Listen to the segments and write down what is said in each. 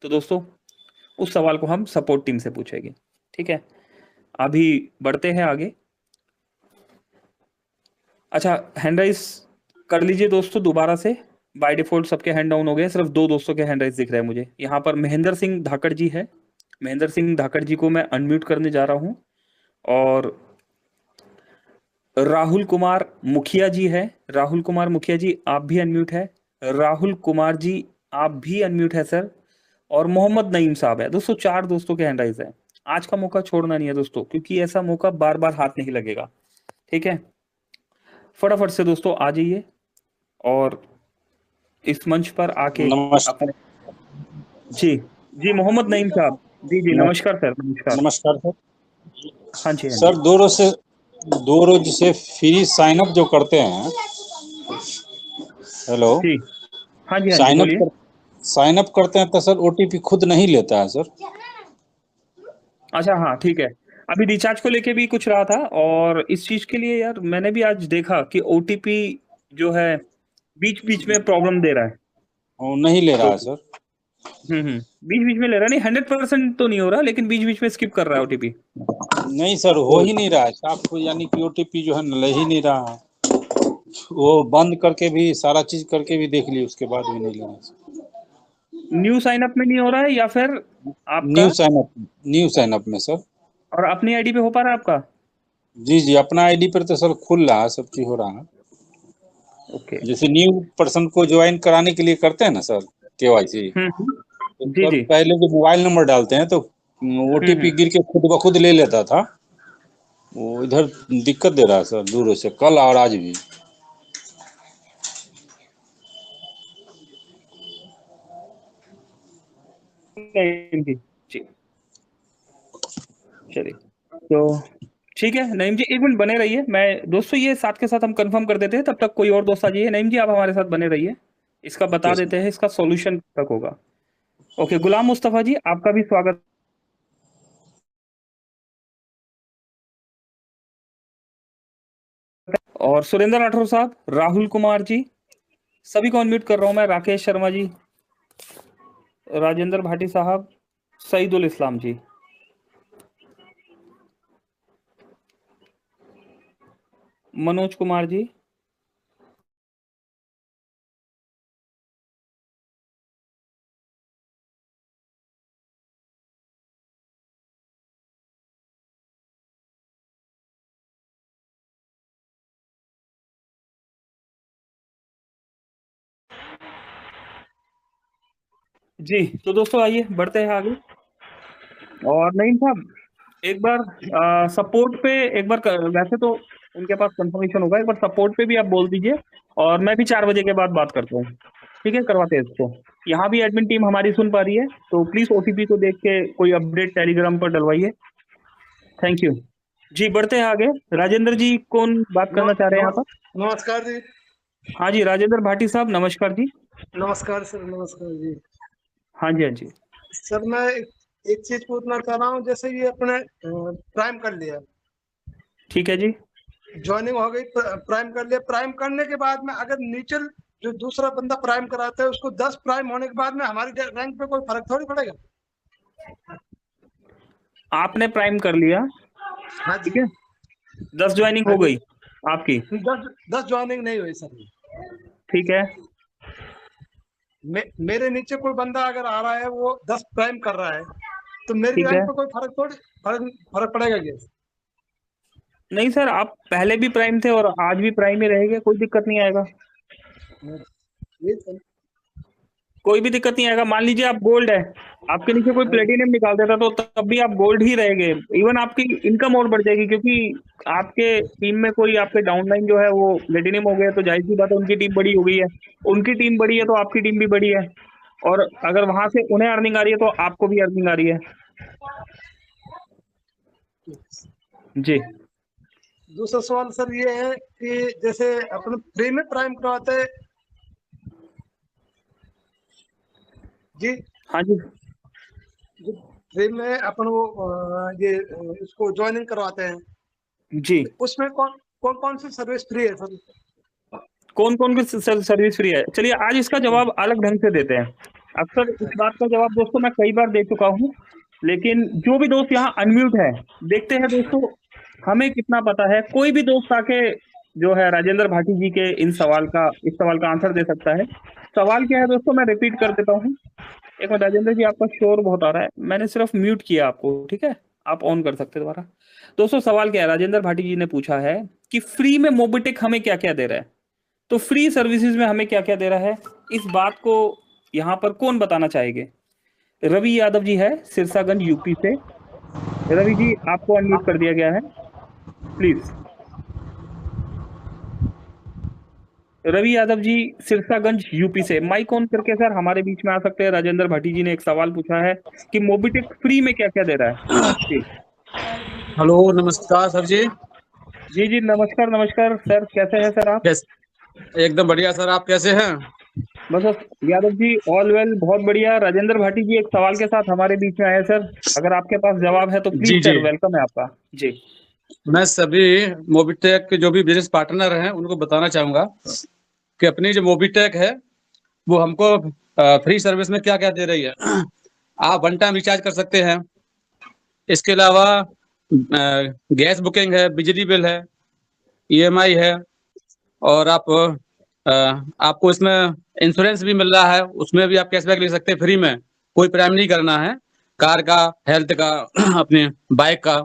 तो दोस्तों उस सवाल को हम सपोर्ट टीम से पूछेंगे। ठीक है, अभी बढ़ते हैं आगे। अच्छा, हैंड राइज कर लीजिए दोस्तों दोबारा से। बाय डिफॉल्ट सबके हैंड डाउन हो गए, सिर्फ 2 दोस्तों के हैंड राइज दिख रहे हैं मुझे। यहाँ पर महेंद्र सिंह धाकड़ जी है। महेंद्र सिंह धाकड़ जी को मैं अनम्यूट करने जा रहा हूँ। और राहुल कुमार मुखिया जी है। राहुल कुमार मुखिया जी आप भी अनम्यूट है। राहुल कुमार जी आप भी अनम्यूट है सर। और मोहम्मद नईम साहब है। दोस्तों 4 दोस्तों के हैंड राइज है। आज का मौका छोड़ना नहीं है दोस्तों, क्योंकि ऐसा मौका बार बार हाथ नहीं लगेगा। ठीक है, फटाफट से दोस्तों आ जाइए और इस मंच पर आके नमस्कार। अपने जी जी मोहम्मद नईम साहब जी जी न- नमस्कार सर, नमस्कार। नमस्कार सर। हाँ जी हाँ जी सर दो रोज से फ्री साइन अप जो करते हैं, हेलो, जी हाँ जी हाँ जी साइन अप बोलिए। कर साइन अप करते हैं तो सर ओटीपी खुद नहीं लेता है सर। अच्छा हाँ ठीक है, अभी रिचार्ज को लेके भी कुछ रहा था, और इस चीज के लिए यार मैंने भी आज देखा कि ओटीपी जो है बीच बीच में प्रॉब्लम दे रहा है। वो नहीं ले रहा तो है सर। बीच बीच में ले रहा है, नहीं 100% तो नहीं हो रहा, लेकिन बीच बीच में स्किप कर रहा है ओटीपी। नहीं सर, हो तो ही नहीं रहा है आपको, यानी कि ओटीपी जो है न ले ही नहीं रहा है। वो बंद करके भी सारा चीज करके भी देख ली, उसके बाद भी नहीं ले रहा है सर। न्यू साइन अप में नहीं हो रहा है या फिर आपका, new sign up, new sign up में सर। और अपनी आईडी पे हो पा रहा है आपका? जी जी, अपना आईडी पर तो सर खुल रहा है, सब चीज हो रहा है। ओके। जैसे न्यू पर्सन को ज्वाइन कराने के लिए करते हैं ना सर, केवाईसी, तो जी सर जी पहले जो मोबाइल नंबर डालते हैं तो ओटीपी हम्म। गिर के खुद ब खुद ले लेता था। वो इधर दिक्कत दे रहा है सर, दूर से कल और आज भी। नईम जी जी चलिए, तो ठीक है नईम जी, 1 मिनट बने रहिए। मैं दोस्तों ये साथ के साथ हम कंफर्म कर देते हैं, तब तक कोई और दोस्त आ जाइए। नईम जी आप हमारे साथ बने रहिए, इसका बता ओके सर। देते हैं इसका सॉल्यूशन तक होगा। ओके, गुलाम मुस्तफा जी आपका भी स्वागत। और सुरेंद्र राठौर साहब, राहुल कुमार जी, सभी को अनम्यूट कर रहा हूं मैं। राकेश शर्मा जी, राजेंद्र भाटी साहब, सईदुल इस्लाम जी, मनोज कुमार जी, जी। तो दोस्तों आइए बढ़ते हैं आगे। और नईम साहब एक बार सपोर्ट पे एक बार वैसे तो उनके पास कंफर्मेशन होगा, एक बार सपोर्ट पे भी आप बोल दीजिए। और मैं भी 4 बजे के बाद बात करता हूँ। ठीक है, करवाते हैं इसको। यहाँ भी एडमिन टीम हमारी सुन पा रही है, तो प्लीज ओटीपी को देख के कोई अपडेट टेलीग्राम पर डलवाइए। Thank you. जी बढ़ते हैं आगे। राजेंद्र जी कौन बात करना चाह रहे हैं यहाँ पर? नमस्कार जी। हाँ जी, राजेंद्र भाटी साहब नमस्कार जी। नमस्कार सर, नमस्कार जी। हाँ जी हाँ जी सर मैं एक चीज पूछना चाह रहा हूँ, जैसे ये अपने प्राइम कर लिया, ठीक है जी। ज्वाइनिंग हो गई, प्राइम कर लिया, प्राइम करने के बाद में अगर नीचे जो दूसरा बंदा प्राइम कराता है उसको 10 प्राइम होने के बाद में हमारी रैंक पे कोई फर्क थोड़ी पड़ेगा। आपने प्राइम कर लिया, हाँ जी। ठीक है, 10 ज्वाइनिंग हाँ हो जी। गई आपकी। 10 ज्वाइनिंग नहीं हुई सर। ठीक है, मेरे नीचे कोई बंदा अगर आ रहा है वो 10 प्राइम कर रहा है, तो मेरी ठीक रैंक है। पे कोई फर्क थोड़ी फर्क पड़ेगा क्या? नहीं सर, आप पहले भी प्राइम थे और आज भी प्राइम ही रहेंगे, कोई दिक्कत नहीं आएगा। ये सर। कोई भी दिक्कत नहीं आएगा। मान लीजिए आप गोल्ड है, आपके नीचे कोई प्लेटिनम निकाल देता तो तब भी आप गोल्ड ही रहेंगे। इवन आपकी इनकम और बढ़ जाएगी, क्योंकि आपके टीम में कोई आपके डाउनलाइन जो है वो प्लेटिनम हो गया, तो जाहिर सी बात है उनकी टीम बड़ी हो गई है। उनकी टीम बड़ी है तो आपकी टीम भी बड़ी है। और अगर वहां से उन्हें अर्निंग आ रही है तो आपको भी अर्निंग आ रही है। जी दूसरा सवाल सर ये है कि जैसे अपन फ्री में प्राइम करवाते हैं जी, हाँ जी जो फ्री में अपन वो ये इसको ज्वाइनिंग करवाते हैं, जी। तो उसमें कौन कौन कौन सी सर्विस फ्री है सर? कौन कौन की सर्विस फ्री है, चलिए आज इसका जवाब अलग ढंग से देते हैं। अक्सर इस बात का जवाब दोस्तों मैं कई बार दे चुका हूँ, लेकिन जो भी दोस्त यहाँ अनम्यूट है, देखते हैं दोस्तों हमें कितना पता है। कोई भी दोस्त आके जो है राजेंद्र भाटी जी के इस सवाल का आंसर दे सकता है। सवाल क्या है दोस्तों, मैं रिपीट कर देता हूँ। एक मिनट राजेंद्र जी, आपका शोर बहुत आ रहा है, मैंने सिर्फ म्यूट किया आपको, ठीक है, आप ऑन कर सकते हैं दोबारा। दोस्तों सवाल क्या है, राजेंद्र भाटी जी ने पूछा है कि फ्री में मोबिटेक हमें क्या क्या दे रहा है। तो फ्री सर्विसेज में हमें क्या क्या दे रहा है, इस बात को यहाँ पर कौन बताना चाहेंगे। रवि यादव जी है सिरसागंज यूपी से। रवि जी आपको अनम्यूट कर दिया गया है, प्लीज। रवि यादव जी सिरसागंज यूपी से, माइक ऑन करके सर हमारे बीच में आ सकते हैं। राजेंद्र भाटी जी ने एक सवाल पूछा है कि मोबिटेक फ्री में क्या क्या दे रहा है जी। हेलो, नमस्कार सर जी। जी जी नमस्कार नमस्कार सर, कैसे हैं सर आप। एकदम बढ़िया सर, आप कैसे हैं? बस बस यादव जी ऑल वेल, बहुत बढ़िया। राजेंद्र भाटी जी एक सवाल के साथ हमारे बीच में आए सर, अगर आपके पास जवाब है तो जी प्लीज जी, सर, वेलकम है आपका जी। मैं सभी मोबिटेक के जो भी बिजनेस पार्टनर हैं उनको बताना चाहूंगा कि अपनी जो मोबिटेक है वो हमको फ्री सर्विस में क्या क्या दे रही है। आप वन टाइम रिचार्ज कर सकते हैं। इसके अलावा गैस बुकिंग है, बिजली बिल है, ईएमआई है, और आपको इसमें इंश्योरेंस भी मिल रहा है, उसमें भी आप कैशबैक ले सकते हैं फ्री में। कोई प्राइम नहीं करना है, कार का, हेल्थ का, अपने बाइक का।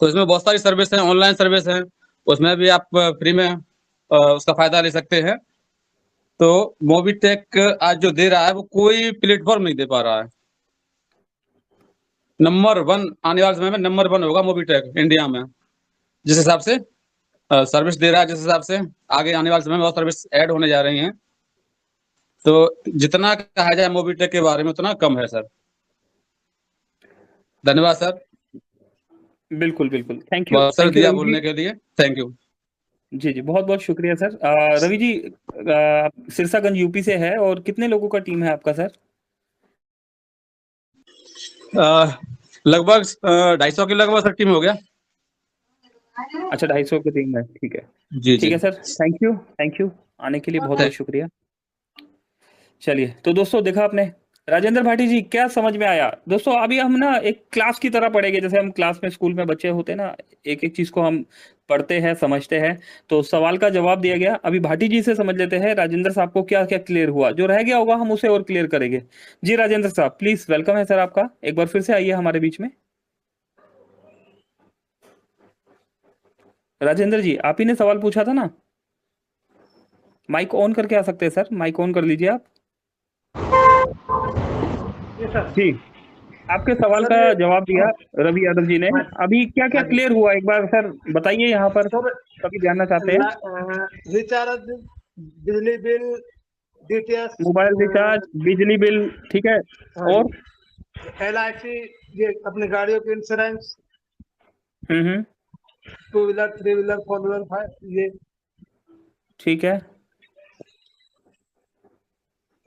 तो इसमें बहुत सारी सर्विस है, ऑनलाइन सर्विस है, उसमें भी आप फ्री में उसका फायदा ले सकते हैं। तो मोबिटेक आज जो दे रहा है वो कोई प्लेटफॉर्म नहीं दे पा रहा है। नंबर वन आने वाले समय में नंबर वन होगा मोबिटेक इंडिया में, जिस हिसाब से सर्विस दे रहा है, जिस हिसाब से आगे आने वाले समय में और सर्विस ऐड होने जा रही हैं। तो जितना कहा जाए मोबिटेक के बारे में उतना कम है सर। धन्यवाद सर, बिल्कुल बिल्कुल, बहुत सर थैंक यू दिया रवि जी। बोलने के लिए, थैंक यू। जी जी बहुत बहुत शुक्रिया सर। रवि जी सिरसागंज यूपी से है, और कितने लोगों का टीम है आपका सर। लगभग 250 के लगभग सर टीम हो गया। अच्छा 250 की टीम है, ठीक है। जी ठीक जी, है सर, थैंक यू आने के लिए, बहुत बहुत शुक्रिया। चलिए तो दोस्तों देखा आपने, राजेंद्र भाटी जी क्या समझ में आया। दोस्तों अभी हम ना एक क्लास की तरह पढ़ेंगे, जैसे हम क्लास में स्कूल में बच्चे होते हैं ना, एक एक चीज को हम पढ़ते हैं समझते हैं। तो सवाल का जवाब दिया गया, अभी भाटी जी से समझ लेते हैं राजेंद्र साहब को क्या क्या क्लियर हुआ, जो रह गया होगा हम उसे और क्लियर करेंगे। जी राजेंद्र साहब प्लीज, वेलकम है सर आपका, एक बार फिर से आइए हमारे बीच में। राजेंद्र जी आप ही ने सवाल पूछा था ना, माइक ऑन करके आ सकते हैं सर, माइक ऑन कर लीजिए आप जी। आपके सवाल सर का ये जवाब दिया रवि यादव जी ने। हाँ अभी क्या क्या हाँ जी क्लियर हुआ एक बार सर बताइए, यहाँ पर सर, सभी जानना चाहते हैं। रिचार्ज, बिजली बिल, डीटीएच, मोबाइल रिचार्ज, बिजली बिल, ठीक है, हाँ जी, और LIC, ये अपनी गाड़ियों के इंश्योरेंस, हम्म, 2 व्हीलर, 3 व्हीलर, 4 व्हीलर, 5, ये ठीक है।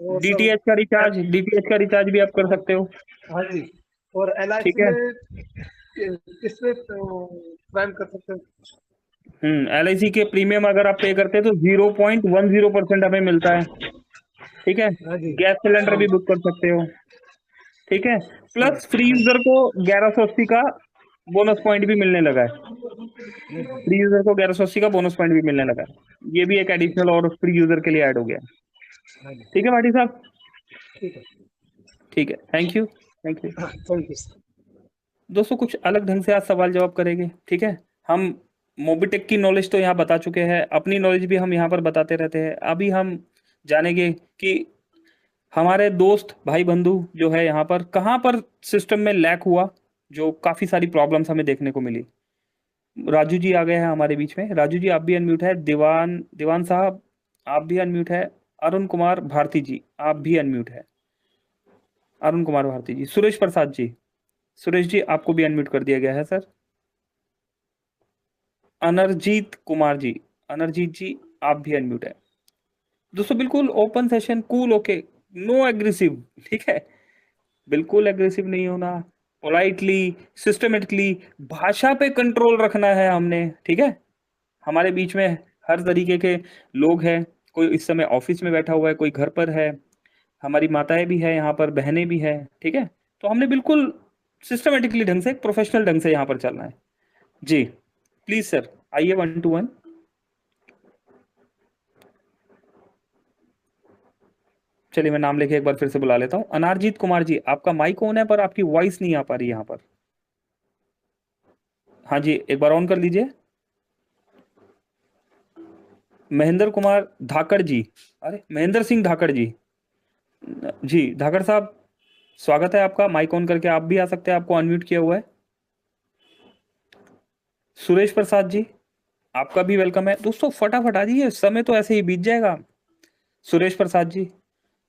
और सब। डीटीएच का रिचार्ज भी आप कर सकते हो, हाँ जी, और ठीक LIC है। में किसमें प्राइम कर सकते हैं। LIC के प्रीमियम अगर आप पे करते हैं तो 0.10% हमें मिलता है, ठीक है। हाँ जी, गैस सिलेंडर भी बुक कर सकते हो, ठीक है। प्लस फ्री यूजर को 1180 का बोनस पॉइंट भी मिलने लगा है, फ्री यूजर को 1180 का बोनस पॉइंट भी मिलने लगा है, ये भी एक एडिशनल और फ्री यूजर के लिए ऐड हो गया, हाँ जी, ठीक है भाटी साहब, ठीक है, ठीक है। Thank you. Thank you. दोस्तों कुछ अलग ढंग से आज सवाल जवाब करेंगे, ठीक है। हम मोबिटेक की नॉलेज तो यहाँ बता चुके हैं, अपनी नॉलेज भी हम यहाँ पर बताते रहते हैं। अभी हम जानेंगे कि हमारे दोस्त भाई बंधु जो है यहाँ पर कहाँ पर सिस्टम में लैक हुआ, जो काफी सारी प्रॉब्लम्स हमें देखने को मिली। राजू जी आ गए हैं हमारे बीच में, राजू जी आप भी अनम्यूट है। दीवान दीवान साहब आप भी अनम्यूट है। अरुण कुमार भारती जी आप भी अनम्यूट है। अरुण कुमार भारती जी, सुरेश प्रसाद जी, सुरेश जी आपको भी अनम्यूट कर दिया गया है सर। अनरजीत कुमार जी, अनरजीत जी आप भी अनम्यूट है। दोस्तों बिल्कुल open session, cool, okay, no aggressive, ठीक है, बिल्कुल एग्रेसिव नहीं होना, पोलाइटली सिस्टमेटिकली भाषा पे कंट्रोल रखना है हमने, ठीक है। हमारे बीच में हर तरीके के लोग हैं, कोई इस समय ऑफिस में बैठा हुआ है, कोई घर पर है, हमारी माताएं भी है यहाँ पर, बहनें भी है, ठीक है। तो हमने बिल्कुल सिस्टमेटिकली ढंग से, प्रोफेशनल ढंग से यहाँ पर चलना है जी। प्लीज सर आइए 1 to 1। चलिए मैं नाम लेके एक बार फिर से बुला लेता हूँ। अनारजीत कुमार जी, आपका माइक ऑन है पर आपकी वॉइस नहीं आ पा रही यहाँ पर। हाँ जी, एक बार ऑन कर लीजिए। महेंद्र कुमार धाकड़ जी, अरे महेंद्र सिंह धाकड़ जी, जी धाकड़ साहब स्वागत है आपका, माइक ऑन करके आप भी आ सकते हैं, आपको अनम्यूट किया हुआ है। सुरेश प्रसाद जी, आपका भी वेलकम है। दोस्तों फटाफट आ जाइए, समय तो ऐसे ही बीत जाएगा। सुरेश प्रसाद जी।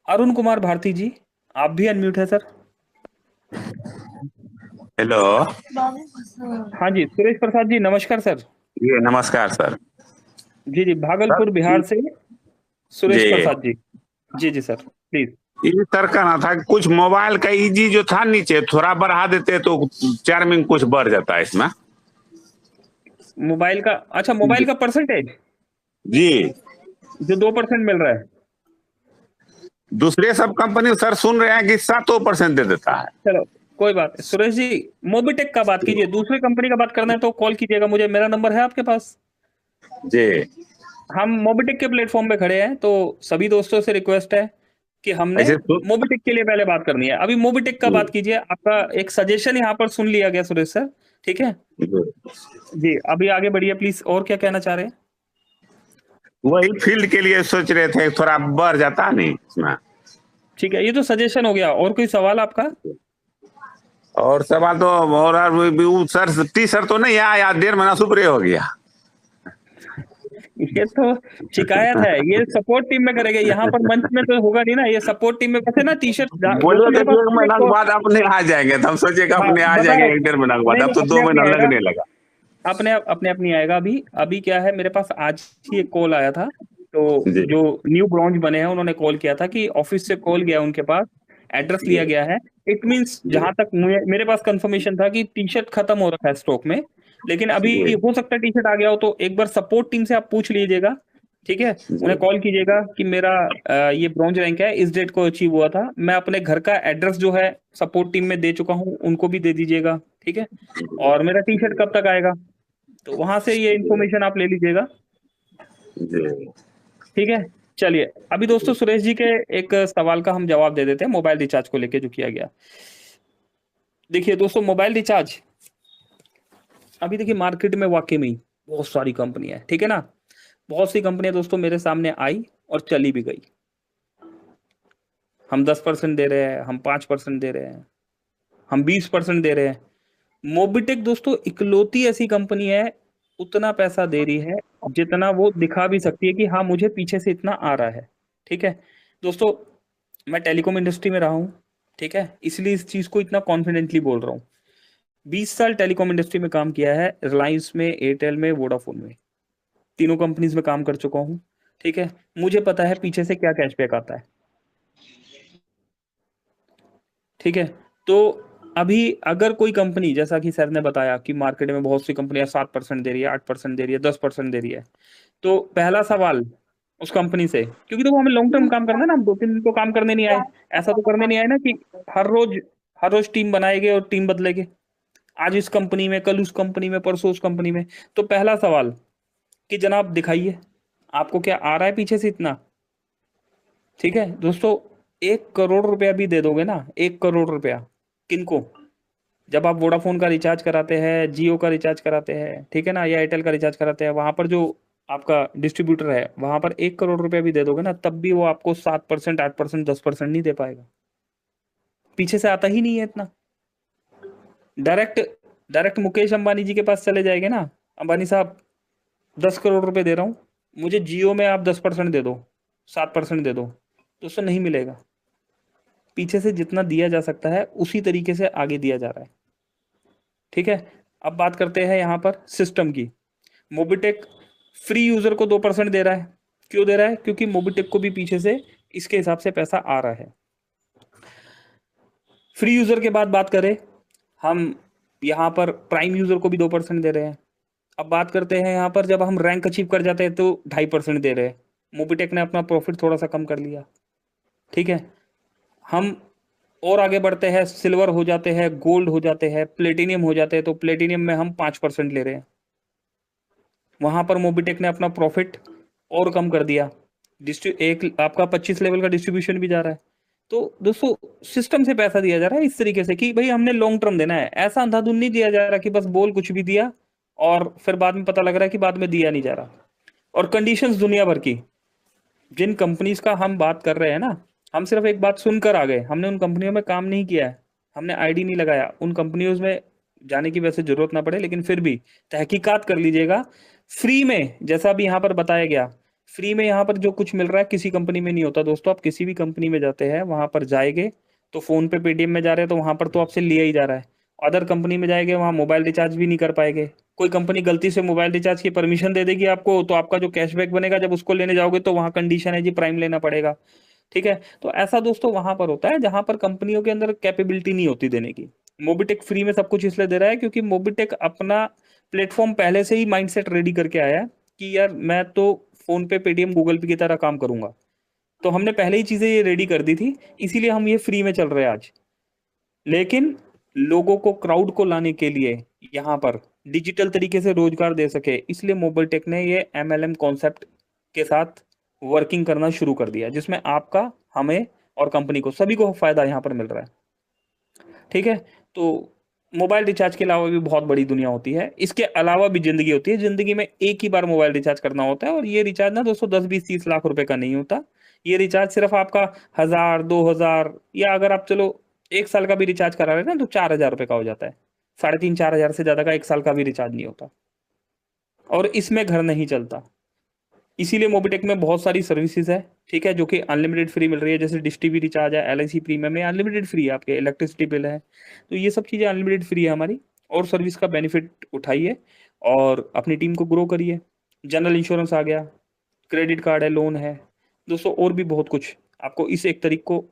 अरुण कुमार भारती जी, आप भी अनम्यूट है सर। हेलो। हाँ जी सुरेश प्रसाद जी, नमस्कार सर। जी नमस्कार सर। जी जी, भागलपुर बिहार से सुरेश जी प्रसाद जी। जी जी सर प्लीज। ये सर कहना था कि कुछ मोबाइल का ईजी जो था नीचे थोड़ा बढ़ा देते तो चार्मिंग कुछ बढ़ जाता है इसमें। मोबाइल का, अच्छा मोबाइल का परसेंटेज जी जो 2% मिल रहा है। दूसरे सब कंपनी सर सुन रहे हैं कि 7% दे देता है। चलो कोई बात नहीं सुरेश जी, मोबिटेक का बात कीजिए, दूसरे कंपनी का बात करना है तो कॉल कीजिएगा मुझे, मेरा नंबर है आपके पास। जी हम मोबिटेक के प्लेटफॉर्म पे खड़े हैं, तो सभी दोस्तों से रिक्वेस्ट है कि हमने ऐसे मोबिटेक के लिए पहले बात करनी है। अभी मोबिटेक का बात कीजिए, आपका एक सजेशन यहाँ पर सुन लिया गया सुरेश सर, ठीक है जी। अभी आगे बढ़िए प्लीज, और क्या कहना चाह रहे हैं? वही फील्ड के लिए सोच रहे थे थोड़ा बढ़ जाता नहीं इसमें। ठीक है, ये तो सजेशन हो गया, और कोई सवाल आपका? और सवाल तो और वो सर टी शर्ट तो नहीं आया, 1.5 महीना सुपरे हो गया। ये तो शिकायत है, ये सपोर्ट टीम में करेंगे, यहाँ पर मंच में तो होगा नहीं ना, ये सपोर्ट टीम में वैसे ना टी शर्ट बोले थे 1 महीना के बाद अपने आ जाएंगे, तो हम सोचे कि अपने आ जाएंगे 1.5 महीना के बाद, अब तो 2 महीना लगने लगा। अपने अपनी आएगा। अभी अभी क्या है, मेरे पास आज ही एक कॉल आया था, तो जी जो न्यू ब्रांच बने हैं उन्होंने कॉल किया था कि ऑफिस से कॉल गया, उनके पास एड्रेस लिया गया है। इट मींस जहां तक मेरे पास कंफर्मेशन था कि टी शर्ट खत्म हो रखा है स्टॉक में, लेकिन अभी जी हो सकता है टी शर्ट आ गया हो, तो एक बार सपोर्ट टीम से आप पूछ लीजिएगा, ठीक है। उन्हें कॉल कीजिएगा कि मेरा ये ब्रॉन्ज रैंक है, इस डेट को अचीव हुआ था। मैं अपने घर का एड्रेस जो है सपोर्ट टीम में दे चुका हूँ, उनको भी दे दीजिएगा, ठीक है। और मेरा टी शर्ट कब तक आएगा, तो वहां से ये इन्फॉर्मेशन आप ले लीजिएगा, जी ठीक है। चलिए अभी दोस्तों सुरेश जी के एक सवाल का हम जवाब दे देते हैं, मोबाइल रिचार्ज को लेके जो किया गया। देखिए दोस्तों, मोबाइल रिचार्ज अभी देखिए मार्केट में वाकई में बहुत सारी कंपनी है, ठीक है ना। बहुत सी कंपनियां दोस्तों मेरे सामने आई और चली भी गई। हम 10% दे रहे हैं, हम 5% दे रहे हैं, हम 20% दे रहे हैं। मोबिटेक दोस्तों इकलौती ऐसी कंपनी है, उतना पैसा दे रही है जितना वो दिखा भी सकती है कि हाँ मुझे पीछे से इतना आ रहा है, ठीक है। दोस्तों मैं टेलीकॉम इंडस्ट्री में रहा हूँ, ठीक है, इसलिए इस चीज को इतना कॉन्फिडेंटली बोल रहा हूँ। 20 साल टेलीकॉम इंडस्ट्री में काम किया है, रिलायंस में, एयरटेल में, वोडाफोन में, तीनों कंपनीज में काम कर चुका हूँ, ठीक है। मुझे पता है पीछे से क्या कैशबैक आता है, ठीक है। तो अभी अगर कोई कंपनी, जैसा कि सर ने बताया कि मार्केट में बहुत सी कंपनियां 7% दे रही है, 8% दे रही है, 10% दे रही है, तो पहला सवाल उस कंपनी से, क्योंकि तो हमें लॉन्ग टर्म काम करना है ना, हम 2-3 दिन तो काम करने नहीं आए, ऐसा तो करने नहीं आए ना कि हर रोज टीम बनाएंगे और टीम बदलेंगे, आज इस कंपनी में, कल उस कंपनी में, परसों उस कंपनी में। तो पहला सवाल कि जनाब दिखाइए आपको क्या आ रहा है पीछे से इतना, ठीक है। दोस्तों 1 करोड़ रुपया भी दे दोगे ना, 1 करोड़ रुपया किनको, जब आप वोडाफोन का रिचार्ज कराते हैं, जियो का रिचार्ज कराते हैं, ठीक है ना, या एयरटेल का रिचार्ज कराते हैं, वहां पर जो आपका डिस्ट्रीब्यूटर है वहां पर 1 करोड़ रुपया भी दे दोगे ना, तब भी वो आपको 7%, 8%, 10% नहीं दे पाएगा, पीछे से आता ही नहीं है इतना। डायरेक्ट डायरेक्ट मुकेश अंबानी जी के पास चले जाएंगे ना, अंबानी साहब 10 करोड़ रुपए दे रहा हूँ, मुझे जियो में आप 10% दे दो, 7% दे दो, तो उससे नहीं मिलेगा। पीछे से जितना दिया जा सकता है उसी तरीके से आगे दिया जा रहा है, ठीक है। अब बात करते हैं यहाँ पर सिस्टम की। मोबिटेक फ्री यूजर को 2% दे रहा है, क्यों दे रहा है, क्योंकि मोबिटेक को भी पीछे से इसके हिसाब से पैसा आ रहा है। फ्री यूजर के बाद बात करें, हम यहाँ पर प्राइम यूजर को भी 2% दे रहे हैं। अब बात करते हैं यहाँ पर, जब हम रैंक अचीव कर जाते हैं तो 2.5% दे रहे हैं। मोबिटेक ने अपना प्रॉफिट थोड़ा सा कम कर लिया, ठीक है। हम और आगे बढ़ते हैं, सिल्वर हो जाते हैं, गोल्ड हो जाते हैं, प्लेटिनियम हो जाते हैं, तो प्लेटिनियम में हम 5% ले रहे हैं। वहां पर मोबिटेक ने अपना प्रॉफिट और कम कर दिया। एक आपका 25 लेवल का डिस्ट्रीब्यूशन भी जा रहा है। तो दोस्तों सिस्टम से पैसा दिया जा रहा है इस तरीके से कि भाई हमने लॉन्ग टर्म देना है, ऐसा अंधाधुंध नहीं दिया जा रहा कि बस बोल कुछ भी दिया और फिर बाद में पता लग रहा है कि बाद में दिया नहीं जा रहा। और कंडीशंस दुनिया भर की, जिन कंपनीज का हम बात कर रहे हैं ना, हम सिर्फ एक बात सुनकर आ गए, हमने उन कंपनियों में काम नहीं किया है, हमने आईडी नहीं लगाया, उन कंपनियों में जाने की वैसे जरूरत ना पड़े, लेकिन फिर भी तहकीकात कर लीजिएगा फ्री में, जैसा अभी यहाँ पर बताया गया। फ्री में यहाँ पर जो कुछ मिल रहा है किसी कंपनी में नहीं होता दोस्तों। आप किसी भी कंपनी में जाते हैं, वहां पर जाएंगे तो फोन पे पेटीएम में जा रहे हैं तो वहां पर तो आपसे लिया ही जा रहा है। अदर कंपनी में जाएंगे वहां मोबाइल रिचार्ज भी नहीं कर पाएंगे। कोई कंपनी गलती से मोबाइल रिचार्ज की परमिशन दे देगी आपको, तो आपका जो कैशबैक बनेगा जब उसको लेने जाओगे तो वहां कंडीशन है जी प्राइम लेना पड़ेगा। ठीक है, तो ऐसा दोस्तों वहां पर होता है जहां पर कंपनियों के अंदर कैपेबिलिटी नहीं होती देने की। मोबिटेक फ्री में सब कुछ इसलिए दे रहा है क्योंकि मोबिटेक अपना प्लेटफॉर्म पहले से ही माइंडसेट रेडी करके आया है कि यार मैं तो फोन पे, पेटीएम, गूगल पे की तरह काम करूंगा। तो हमने पहले ही चीजें ये रेडी कर दी थी, इसीलिए हम ये फ्री में चल रहे हैं आज। लेकिन लोगों को, क्राउड को लाने के लिए यहाँ पर डिजिटल तरीके से रोजगार दे सके, इसलिए मोबिटेक ने ये MLM कॉन्सेप्ट के साथ वर्किंग करना शुरू कर दिया, जिसमें आपका, हमें और कंपनी को, सभी को फायदा यहाँ पर मिल रहा है। ठीक है, तो मोबाइल रिचार्ज के अलावा भी बहुत बड़ी दुनिया होती है, इसके अलावा भी जिंदगी होती है। जिंदगी में एक ही बार मोबाइल रिचार्ज करना होता है, और ये रिचार्ज ना दोस्तों 10-20-30 लाख रुपए का नहीं होता। ये रिचार्ज सिर्फ आपका 1000-2000, या अगर आप चलो 1 साल का भी रिचार्ज करा रहे हैं ना तो 4000 रुपए का हो जाता है। 3500-4000 से ज्यादा का 1 साल का भी रिचार्ज नहीं होता, और इसमें घर नहीं चलता। इसीलिए मोबिटेक में बहुत सारी सर्विसेज है, ठीक है, जो कि अनलिमिटेड फ्री मिल रही है। जैसे डिश टीवी रिचार्ज है, LIC प्रीमियम में अनलिमिटेड फ्री है, आपके इलेक्ट्रिसिटी बिल है, तो ये सब चीज़ें अनलिमिटेड फ्री है हमारी। और सर्विस का बेनिफिट उठाइए और अपनी टीम को ग्रो करिए। जनरल इंश्योरेंस आ गया, क्रेडिट कार्ड है, लोन है दोस्तों, और भी बहुत कुछ आपको इस 1 तारीख को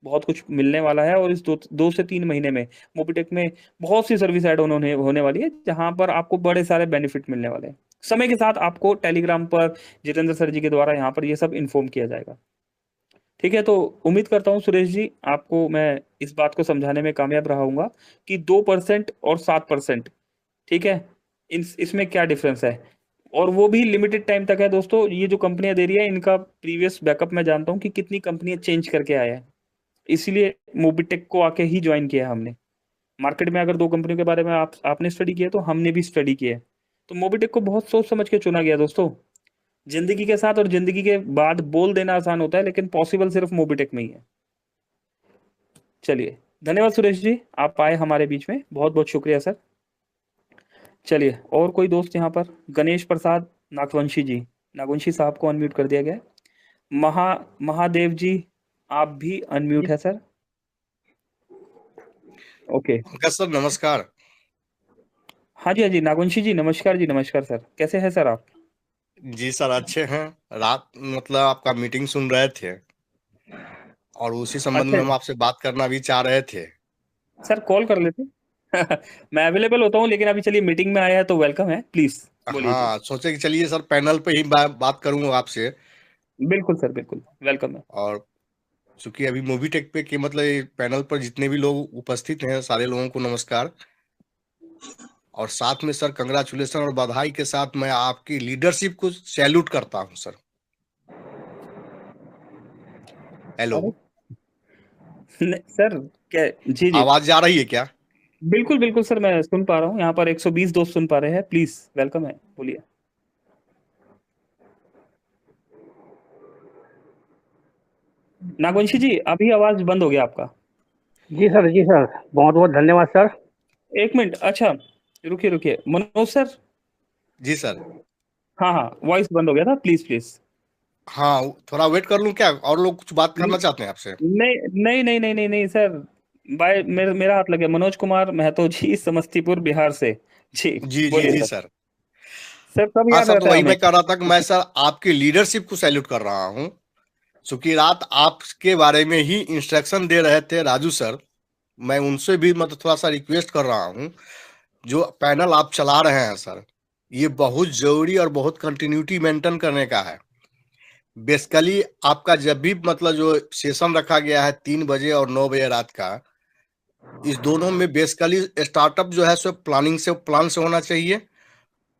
बहुत कुछ मिलने वाला है। और इस 2 से 3 महीने में मोबिटेक में बहुत सी सर्विस ऐड होने वाली है, जहां पर आपको बड़े सारे बेनिफिट मिलने वाले हैं। समय के साथ आपको टेलीग्राम पर जितेंद्र सर जी के द्वारा यहाँ पर ये सब इन्फॉर्म किया जाएगा। ठीक है, तो उम्मीद करता हूँ सुरेश जी आपको मैं इस बात को समझाने में कामयाब रहा हूँगा कि 2% और 7%, ठीक है, इसमें क्या डिफरेंस है, और वो भी लिमिटेड टाइम तक है दोस्तों। ये जो कंपनियां दे रही है, इनका प्रीवियस बैकअप मैं जानता हूँ कि कितनी कंपनियां चेंज करके आया है, इसीलिए मोबिटेक को आके ही ज्वाइन किया है हमने। मार्केट में अगर 2 कंपनियों के बारे में आपने स्टडी किया तो हमने भी स्टडी किया है। तो मोबिटेक को बहुत सोच समझ के चुना गया दोस्तों। जिंदगी के साथ और जिंदगी के बाद बोल देना आसान होता है, लेकिन पॉसिबल सिर्फ मोबिटेक में ही है। चलिए, धन्यवाद सुरेश जी, आप आए हमारे बीच में, बहुत बहुत शुक्रिया सर। चलिए, और कोई दोस्त यहाँ पर? गणेश प्रसाद नागवंशी जी, नागवंशी साहब को अनम्यूट कर दिया गया। महादेव जी, आप भी अनम्यूट है सर। ओके, सर नमस्कार। हाँ जी, हाँ जी, नागवंशी जी नमस्कार जी, नमस्कार सर, कैसे हैं सर आप? जी सर अच्छे हैं। रात मतलब आपका मीटिंग सुन रहे थे और उसी संबंध में हम आपसे बात करना भी चाह रहे थे। सर कॉल कर लेते मैं अवेलेबल होता हूँ, लेकिन अभी चलिए मीटिंग में आया है तो वेलकम है, प्लीज बोलिए। हाँ सोचे कि चलिए सर पैनल पे ही बात करूंगा आपसे। बिल्कुल सर, बिल्कुल वेलकम है। और चूंकि अभी मोबिटेक पे के मतलब पैनल पर जितने भी लोग उपस्थित हैं सारे लोगों को नमस्कार, और साथ में सर कंग्रेचुलेशन और बधाई के साथ मैं आपकी लीडरशिप को सैल्यूट करता हूं सर। हेलो सर, क्या जी जी आवाज जा रही है क्या? बिल्कुल बिल्कुल सर, मैं सुन पा रहा हूँ, यहाँ पर 120 दोस्त सुन पा रहे हैं, प्लीज वेलकम है, बोलिए। नागवंशी जी, अभी आवाज बंद हो गया आपका। जी सर, जी सर, बहुत बहुत धन्यवाद सर। 1 मिनट, अच्छा रुकिए रुकिए, मनोज सर। जी सर। हाँ हाँ, वॉइस बंद हो गया था, प्लीज प्लीज। हाँ थोड़ा वेट कर लूं क्या? और लोग कुछ बात करना चाहते हैं आपसे? नहीं नहीं नहीं नहीं नहीं नहीं सर, बाय मेरा हाथ लगे। मनोज कुमार महतो जी, समस्तीपुर बिहार से। जी जी बोलिए जी सर। सर। सर सब हाँ याद सर, तो रहता है वही हमें। मैं कह रहा था कि मैं सर आपकी लीडरशिप को सैल्यूट कर रहा हूँ। क्योंकि रात आपके बारे में ही इंस्ट्रक्शन दे रहे थे राजू सर, मैं उनसे भी मतलब थोड़ा सा रिक्वेस्ट कर रहा हूँ। जो पैनल आप चला रहे हैं सर, ये बहुत जरूरी और बहुत कंटिन्यूटी मेंटेन करने का है। बेसिकली आपका जब भी मतलब जो सेशन रखा गया है 3 बजे और 9 बजे रात का, इस दोनों में बेसिकली स्टार्टअप जो है सो प्लान से होना चाहिए,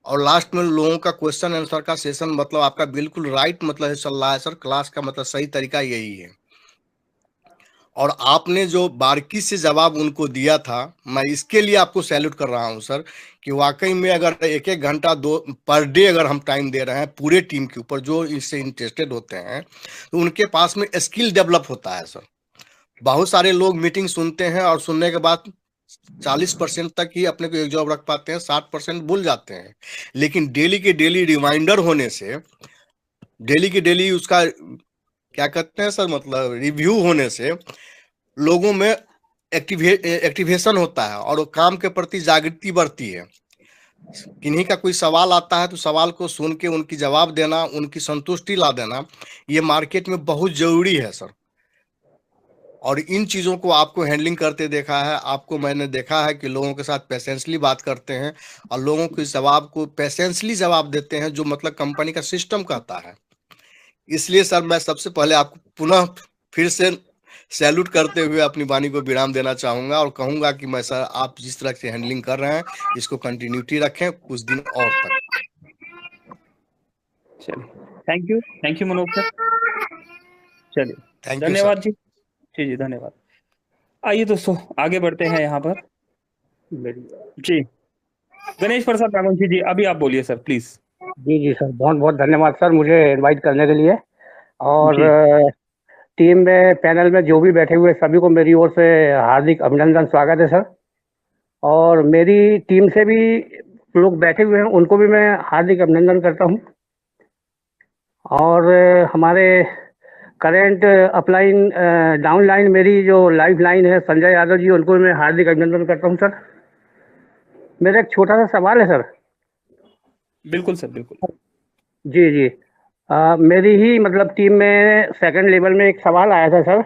और लास्ट में लोगों का क्वेश्चन आंसर का सेशन मतलब आपका बिल्कुल राइट मतलब चल रहा है सर। क्लास का मतलब सही तरीका यही है, और आपने जो बारीकी से जवाब उनको दिया था, मैं इसके लिए आपको सैल्यूट कर रहा हूं सर, कि वाकई में अगर 1-1 घंटा पर डे अगर हम टाइम दे रहे हैं पूरे टीम के ऊपर जो इससे इंटरेस्टेड होते हैं, तो उनके पास में स्किल डेवलप होता है सर। बहुत सारे लोग मीटिंग सुनते हैं और सुनने के बाद 40% तक ही अपने को एक जॉब रख पाते हैं, 60% भूल जाते हैं। लेकिन डेली के डेली रिमाइंडर होने से, डेली के डेली उसका क्या कहते हैं सर मतलब रिव्यू होने से लोगों में एक्टिवेशन होता है और वो काम के प्रति जागृति बढ़ती है। किन्हीं का कोई सवाल आता है तो सवाल को सुन के उनकी जवाब देना, उनकी संतुष्टि ला देना, ये मार्केट में बहुत जरूरी है सर। और इन चीज़ों को आपको हैंडलिंग करते देखा है, आपको मैंने देखा है कि लोगों के साथ पेशेंसली बात करते हैं और लोगों के जवाब को पेशेंसली जवाब देते हैं, जो मतलब कंपनी का सिस्टम कहता है। इसलिए सर मैं सबसे पहले आपको पुनः फिर से सैल्यूट करते हुए अपनी वाणी को विराम देना चाहूंगा और कहूंगा कि मैं सर आप जिस तरह से हैंडलिंग कर रहे हैं इसको कंटिन्यूटी रखें कुछ दिन और तक। चलिए, थैंक यू मनोज सर। चलिए, थैंक यू धन्यवाद जी। जी धन्यवाद। आइए दोस्तों आगे बढ़ते हैं यहाँ पर। जी गणेश प्रसाद राघवंशी जी, अभी आप बोलिए सर प्लीज। जी सर, बहुत बहुत धन्यवाद सर मुझे इनवाइट करने के लिए। और टीम में पैनल में जो भी बैठे हुए सभी को मेरी ओर से हार्दिक अभिनंदन, स्वागत है सर। और मेरी टीम से भी लोग बैठे हुए हैं उनको भी मैं हार्दिक अभिनंदन करता हूं। और हमारे करेंट अपलाइन डाउनलाइन मेरी जो लाइफ लाइन है संजय यादव जी, उनको भी मैं हार्दिक अभिनंदन करता हूं सर। मेरा एक छोटा सा सवाल है सर। बिल्कुल सर, बिल्कुल। जी मेरी ही मतलब टीम में सेकंड लेवल में एक सवाल आया था सर।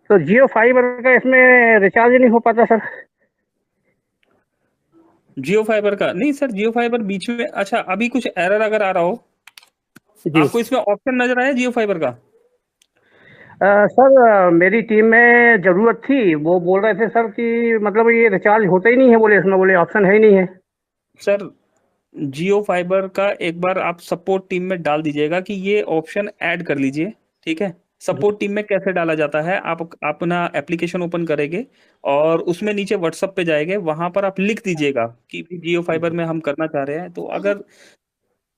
तो जियो फाइबर का इसमें रिचार्ज नहीं हो पाता सर। जियो फाइबर का नहीं सर, जियो फाइबर बीच में, अच्छा अभी कुछ एरर अगर आ रहा हो, आपको इसमें ऑप्शन नजर आया जियो फाइबर का? सर मेरी टीम में जरूरत थी, वो बोल रहे थे सर कि मतलब ये रिचार्ज होता ही नहीं है, बोले इसमें बोले ऑप्शन है ही नहीं है सर। जियो फाइबर का एक बार आप सपोर्ट टीम में डाल दीजिएगा कि ये ऑप्शन ऐड कर लीजिए, ठीक है। सपोर्ट टीम में कैसे डाला जाता है, आप अपना एप्लीकेशन ओपन करेंगे और उसमें नीचे व्हाट्सएप पे जाएंगे, वहां पर आप लिख दीजिएगा कि जियो फाइबर में हम करना चाह रहे हैं। तो अगर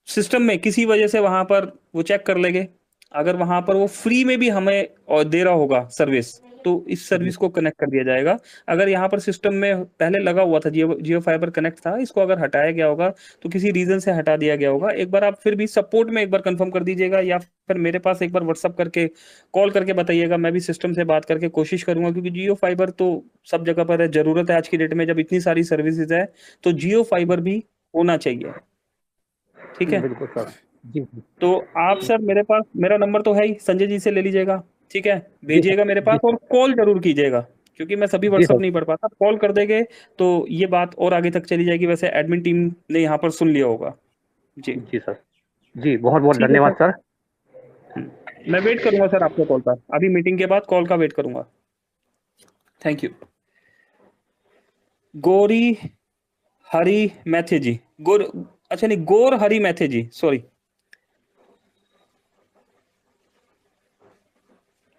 सिस्टम में किसी वजह से वहां पर वो चेक कर लेंगे, अगर वहां पर वो फ्री में भी हमें और दे रहा होगा सर्विस, तो इस सर्विस को कनेक्ट कर दिया जाएगा। अगर यहाँ पर सिस्टम में पहले लगा हुआ था जियो फाइबर कनेक्ट था, इसको अगर हटाया गया होगा तो किसी रीजन से हटा दिया गया होगा, एक बार आप फिर भी सपोर्ट में एक बार कंफर्म कर दीजिएगा, या फिर मेरे पास एक बार व्हाट्सअप करके कॉल करके बताइएगा। मैं भी सिस्टम से बात करके कोशिश करूंगा, क्योंकि जियो फाइबर तो सब जगह पर है, जरूरत है आज की डेट में, जब इतनी सारी सर्विसेज है तो जियो फाइबर भी होना चाहिए, ठीक है। बिल्कुल सर। जी तो आप सर मेरे पास, मेरा नंबर तो है ही, संजय जी से ले लीजिएगा, ठीक है, भेजिएगा मेरे पास और कॉल जरूर कीजिएगा, क्योंकि मैं सभी व्हाट्सअप नहीं पढ़ पाता। कॉल कर देंगे तो ये बात और आगे तक चली जाएगी। वैसे एडमिन टीम ने यहाँ पर सुन लिया होगा। जी सर, जी बहुत बहुत ठीक है धन्यवाद सर। मैं वेट करूंगा सर आपके कॉल पर, अभी मीटिंग के बाद कॉल का वेट करूंगा। Thank you. गोरी हरी मैथे जी, अच्छा नहीं, गोर हरी मैथे जी, सॉरी,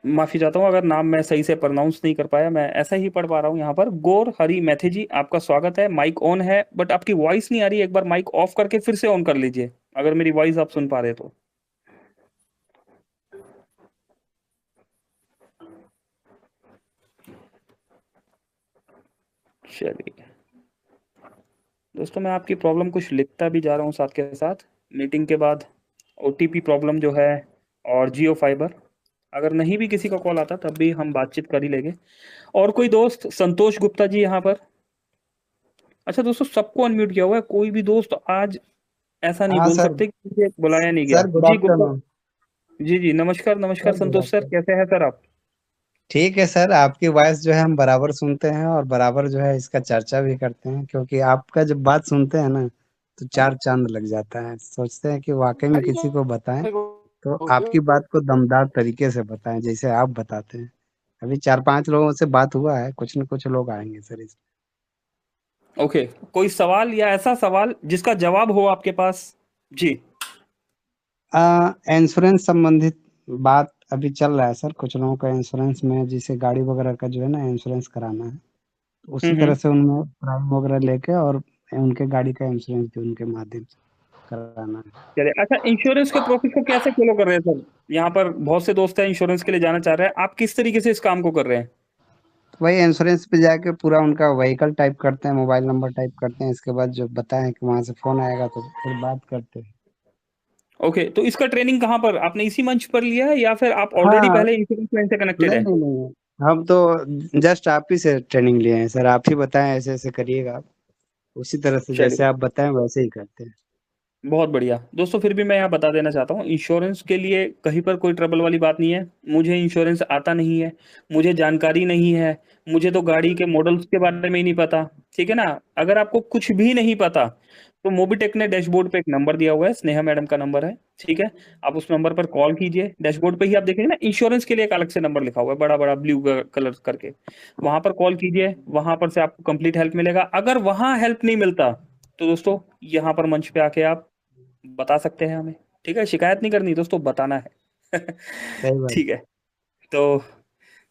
माफी चाहता हूँ अगर नाम मैं सही से प्रोनाउंस नहीं कर पाया, मैं ऐसा ही पढ़ पा रहा हूँ यहाँ पर। गोर हरी मैथे जी, आपका स्वागत है। माइक ऑन है बट आपकी वॉइस नहीं आ रही है, एक बार माइक ऑफ करके फिर से ऑन कर लीजिए अगर मेरी वॉइस आप सुन पा रहे तो। चलिए दोस्तों, मैं आपकी प्रॉब्लम कुछ लिखता भी जा रहा हूँ साथ के साथ। मीटिंग के बाद ओटीपी प्रॉब्लम जो है और जियो फाइबर, अगर नहीं भी किसी का कॉल आता तब भी हम बातचीत कर ही लेंगे। और कोई दोस्त, संतोष गुप्ता जी यहाँ पर। अच्छा दोस्तों, सबको अनम्यूट किया हुआ है, कोई भी दोस्त आज ऐसा नहीं बोल सकते कि मुझे बुलाया नहीं गया। जी गुप्ता जी नमस्कार नमस्कार संतोष सर, कैसे हैं सर आप? ठीक है सर, आपकी वॉइस जो है हम बराबर सुनते हैं और बराबर जो है इसका चर्चा भी करते हैं, क्योंकि आपका जब बात सुनते हैं ना तो चार चांद लग जाता है। सोचते हैं कि वाकई में किसी को बताएं तो ओके आपकी बात को दमदार तरीके से बताएं जैसे आप बताते हैं। अभी 4-5 लोगों से बात हुआ है, कुछ न कुछ लोग आएंगे सर इस ओके, कोई सवाल या ऐसा सवाल जिसका जवाब हो आपके पास? जी। इंश्योरेंस संबंधित बात अभी चल रहा है सर। कुछ लोगों का इंश्योरेंस में जैसे गाड़ी वगैरह का जो है ना इंश्योरेंस कराना है, तो उसी तरह से उनमें प्राइम वगैरह लेके और उनके गाड़ी का इंश्योरेंस भी उनके माध्यम से कराना है। चलिए, अच्छा, इंश्योरेंस के प्रोसेस को कैसे फॉलो कर रहे हैं सर? यहाँ पर बहुत से दोस्त हैं इंश्योरेंस के लिए जाना चाह रहे हैं, आप किस तरीके से इस काम को कर रहे हैं? वही इंश्योरेंस पे जाके पूरा उनका व्हीकल टाइप करते हैं, मोबाइल नंबर टाइप करते हैं, इसके बाद जो बताएं कि वहां से फोन आएगा तो फिर बात करते हैं। ओके, तो इसका ट्रेनिंग कहाँ पर आपने इसी मंच पर लिया है या फिर आप ऑलरेडी हाँ, पहले इंश्योरेंस लाइन से कनेक्टेड नहीं है? नहीं नहीं, हम तो जस्ट आप ही से ट्रेनिंग लिए हैं सर। आप ही बताएं ऐसे ऐसे करिएगा आप, उसी तरह से जैसे चलिए, आप बताएं वैसे ही करते हैं। बहुत बढ़िया दोस्तों। फिर भी मैं यहाँ बता देना चाहता हूँ, इंश्योरेंस के लिए कहीं पर कोई ट्रबल वाली बात नहीं है। मुझे इंश्योरेंस आता नहीं है, मुझे जानकारी नहीं है, मुझे तो गाड़ी के मॉडल्स के बारे में ही नहीं पता, ठीक है ना। अगर आपको कुछ भी नहीं पता तो मोबिटेक ने डैशबोर्ड पे एक नंबर दिया हुआ है, स्नेहा मैडम का नंबर है, ठीक है। आप उस नंबर पर कॉल कीजिए। डैशबोर्ड पे ही आप देखेंगे ना, इंश्योरेंस के लिए एक अलग से नंबर लिखा हुआ है, बड़ा बड़ा ब्लू कलर करके। वहां पर कॉल कीजिए, वहां पर से आपको कंप्लीट हेल्प मिलेगा। अगर वहां हेल्प नहीं मिलता तो दोस्तों यहाँ पर मंच पे आके आप बता सकते हैं हमें, ठीक है। शिकायत नहीं करनी दोस्तों, बताना है। सही बात। ठीक है, तो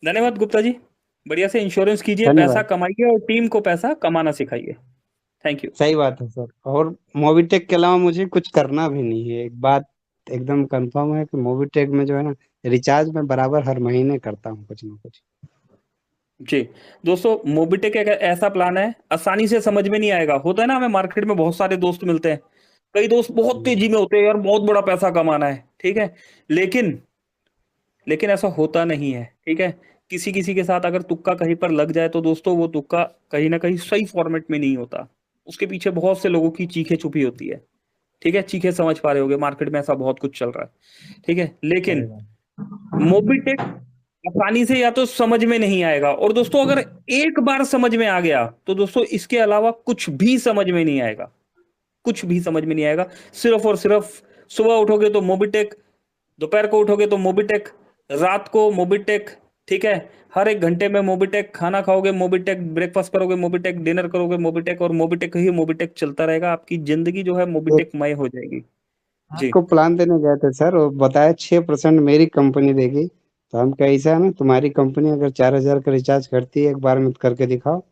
धन्यवाद गुप्ता जी। बढ़िया से इंश्योरेंस कीजिए, पैसा धन्यवाद। कमाइए और टीम को पैसा कमाना सिखाइए। Thank you. सही बात है सर। और मोबिटेक के अलावा मुझे कुछ करना भी नहीं है। एक बात एकदम कंफर्म है कि मोबिटेक में जो है ना रिचार्ज मैं बराबर हर महीने करता हूँ कुछ ना कुछ। जी दोस्तों, मोबिटेक एक ऐसा प्लान है, आसानी से समझ में नहीं आएगा। होता है ना, हमें मार्केट में बहुत सारे दोस्त मिलते हैं, कई दोस्त बहुत तेजी में होते हैं, यार बहुत बड़ा पैसा कमाना है, ठीक है। लेकिन लेकिन ऐसा होता नहीं है, ठीक है। किसी किसी के साथ अगर तुक्का कहीं पर लग जाए तो दोस्तों वो तुक्का कहीं ना कहीं सही फॉर्मेट में नहीं होता, उसके पीछे बहुत से लोगों की चीखें छुपी होती है, ठीक है। चीखें समझ पा रहे होगे, मार्केट में ऐसा बहुत कुछ चल रहा है, ठीक है। सही लेकिन बात। मोबिटेक आसानी से या तो समझ में नहीं आएगा, और दोस्तों अगर एक बार समझ में आ गया तो दोस्तों इसके अलावा कुछ भी समझ में नहीं आएगा, कुछ भी समझ में नहीं आएगा। सिर्फ और सिर्फ सुबह उठोगे तो मोबिटेक, दोपहर को उठोगे तो मोबिटेक, रात को मोबिटेक, ठीक है। हर एक घंटे में मोबिटेक, खाना खाओगे मोबिटेक, ब्रेकफास्ट करोगे मोबिटेक, डिनर करोगे मोबिटेक, और मोबिटेक ही मोबिटेक चलता रहेगा। आपकी जिंदगी जो है एक मोबिटेक मय हो जाएगी। जी। आपको प्लान देने गए थे सर, वो बताया 6% मेरी कंपनी देगी। तो हम कैसा है ना, तुम्हारी कंपनी अगर 4,000 का रिचार्ज करती है एक बार में करके दिखाओ,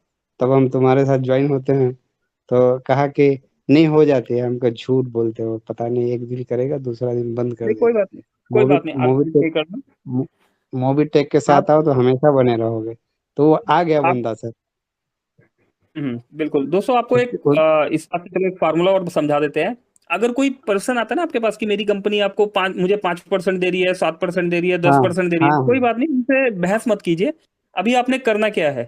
तब हम तुम्हारे साथ ज्वाइन होते हैं। तो कहा कि नहीं हो जाती है। हमको झूठ बोलते हो, पता नहीं एक दिन करेगा दूसरा दिन बंद कर नहीं, कोई देगा। बात नहीं, कोई मोबी बात नहीं, आप मोबीटेक नहीं करना। मोबीटेक के आप साथ आओ तो हमेशा बने रहोगे। तो वो आ गया आप बंदा सर। बिल्कुल दोस्तों, आपको एक उसके उस, इस बात के चलो एक फार्मूला और समझा देते हैं। अगर कोई पर्सन आता है ना आपके पास कि मेरी कंपनी आपको मुझे 5% दे रही है, 7% दे रही है, दस हाँ परसेंट दे रही है, हाँ कोई हाँ। बात नहीं, उनसे बहस मत कीजिए। अभी आपने करना क्या है,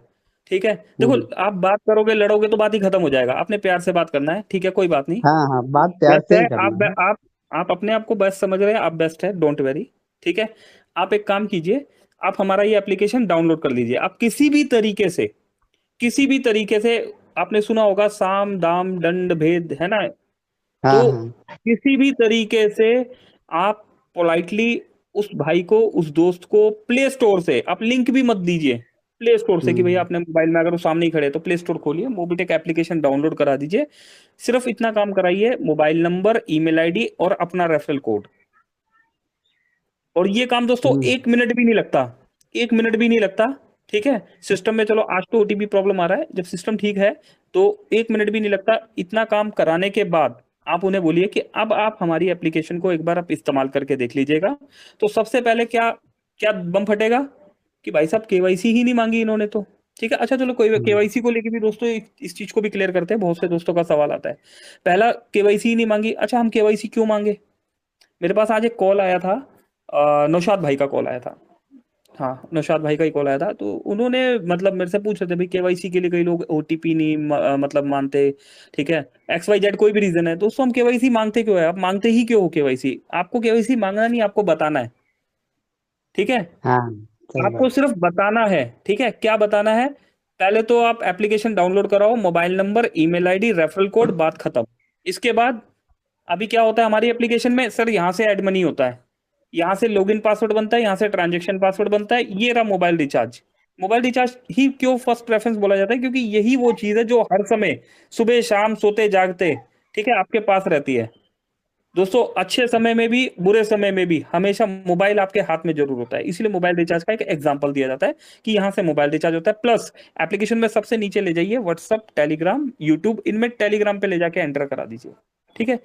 ठीक है। देखो, हम्म, आप बात करोगे लड़ोगे तो बात ही खत्म हो जाएगा। आपने प्यार से बात करना है, ठीक है, कोई बात नहीं। हाँ हाँ, बात प्यार बेस्ट से है, ही करना है। आप अपने आप को बेस्ट समझ रहे हैं, आप बेस्ट है, डोंट वेरी, ठीक है। आप एक काम कीजिए, आप हमारा ये एप्लीकेशन डाउनलोड कर लीजिए। आप किसी भी तरीके से, किसी भी तरीके से, आपने सुना होगा साम दाम दंड भेद, है ना। हाँ तो हाँ। किसी भी तरीके से आप पोलाइटली उस भाई को, उस दोस्त को प्ले स्टोर से, आप लिंक भी मत दीजिए प्ले स्टोर से कि भैया हम्म अपने मोबाइल में, अगर वो सामने ही खड़े हैं, तो प्ले स्टोर खोलिए, मोबिटेक एप्लीकेशन डाउनलोड करा दीजिए। सिर्फ इतना काम कराइए, मोबाइल नंबर, ईमेल आईडी और अपना रेफरल कोड। और ये काम दोस्तों हम्म 1 मिनट भी नहीं लगता, 1 मिनट भी नहीं लगता, ठीक है। सिस्टम में चलो आज तो ओटीपी प्रॉब्लम आ रहा है, जब सिस्टम ठीक है तो 1 मिनट भी नहीं लगता। इतना काम कराने के बाद आप उन्हें बोलिए कि अब आप हमारी एप्लीकेशन को एक बार आप इस्तेमाल करके देख लीजिएगा। तो सबसे पहले क्या क्या बम फटेगा कि भाई साहब केवाईसी ही नहीं मांगी इन्होंने तो, ठीक है। अच्छा चलो, कोई हम्म केवाईसी को लेके भी दोस्तों इस चीज को भी क्लियर करते हैं, बहुत से दोस्तों का सवाल आता है। पहला, केवाईसी ही नहीं मांगी, अच्छा हम केवाईसी क्यों मांगे। मेरे पास आज एक कॉल आया था, नौशाद भाई का कॉल आया था। हाँ, नौशाद भाई का ही कॉल आया था, तो उन्होंने मतलब मेरे से पूछ रहे थे भाई केवाईसी के लिए कई लोग ओटीपी नहीं मतलब मानते, ठीक है। एक्स वाई जेड कोई भी रीजन है, दोस्तों हम केवाईसी मांगते क्यों है, आप मांगते ही क्यों हो केवाईसी। आपको केवाईसी मांगना नहीं, आपको बताना है, ठीक है। हाँ। सही आपको बात। सिर्फ बताना है, ठीक है। क्या बताना है, पहले तो आप एप्लीकेशन डाउनलोड कराओ, mobile number, email ID, referral code, बात खत्म। इसके बाद अभी क्या होता है हमारी एप्लीकेशन में सर, यहाँ से ऐड मनी होता है, यहाँ से लॉगिन पासवर्ड बनता है, यहाँ से ट्रांजेक्शन पासवर्ड बनता है, ये रहा मोबाइल रिचार्ज। मोबाइल रिचार्ज ही क्यों फर्स्ट प्रेफरेंस बोला जाता है, क्योंकि यही वो चीज है जो हर समय सुबह शाम सोते जागते, ठीक है, आपके पास रहती है। दोस्तों अच्छे समय में भी बुरे समय में भी हमेशा मोबाइल आपके हाथ में जरूर होता है, इसलिए मोबाइल रिचार्ज का एक एग्जांपल दिया जाता है कि यहां से मोबाइल रिचार्ज होता है। प्लस एप्लीकेशन में सबसे नीचे ले जाइए व्हाट्सअप, टेलीग्राम, यूट्यूब, इनमें टेलीग्राम पे ले जाके एंटर करा दीजिए, ठीक है।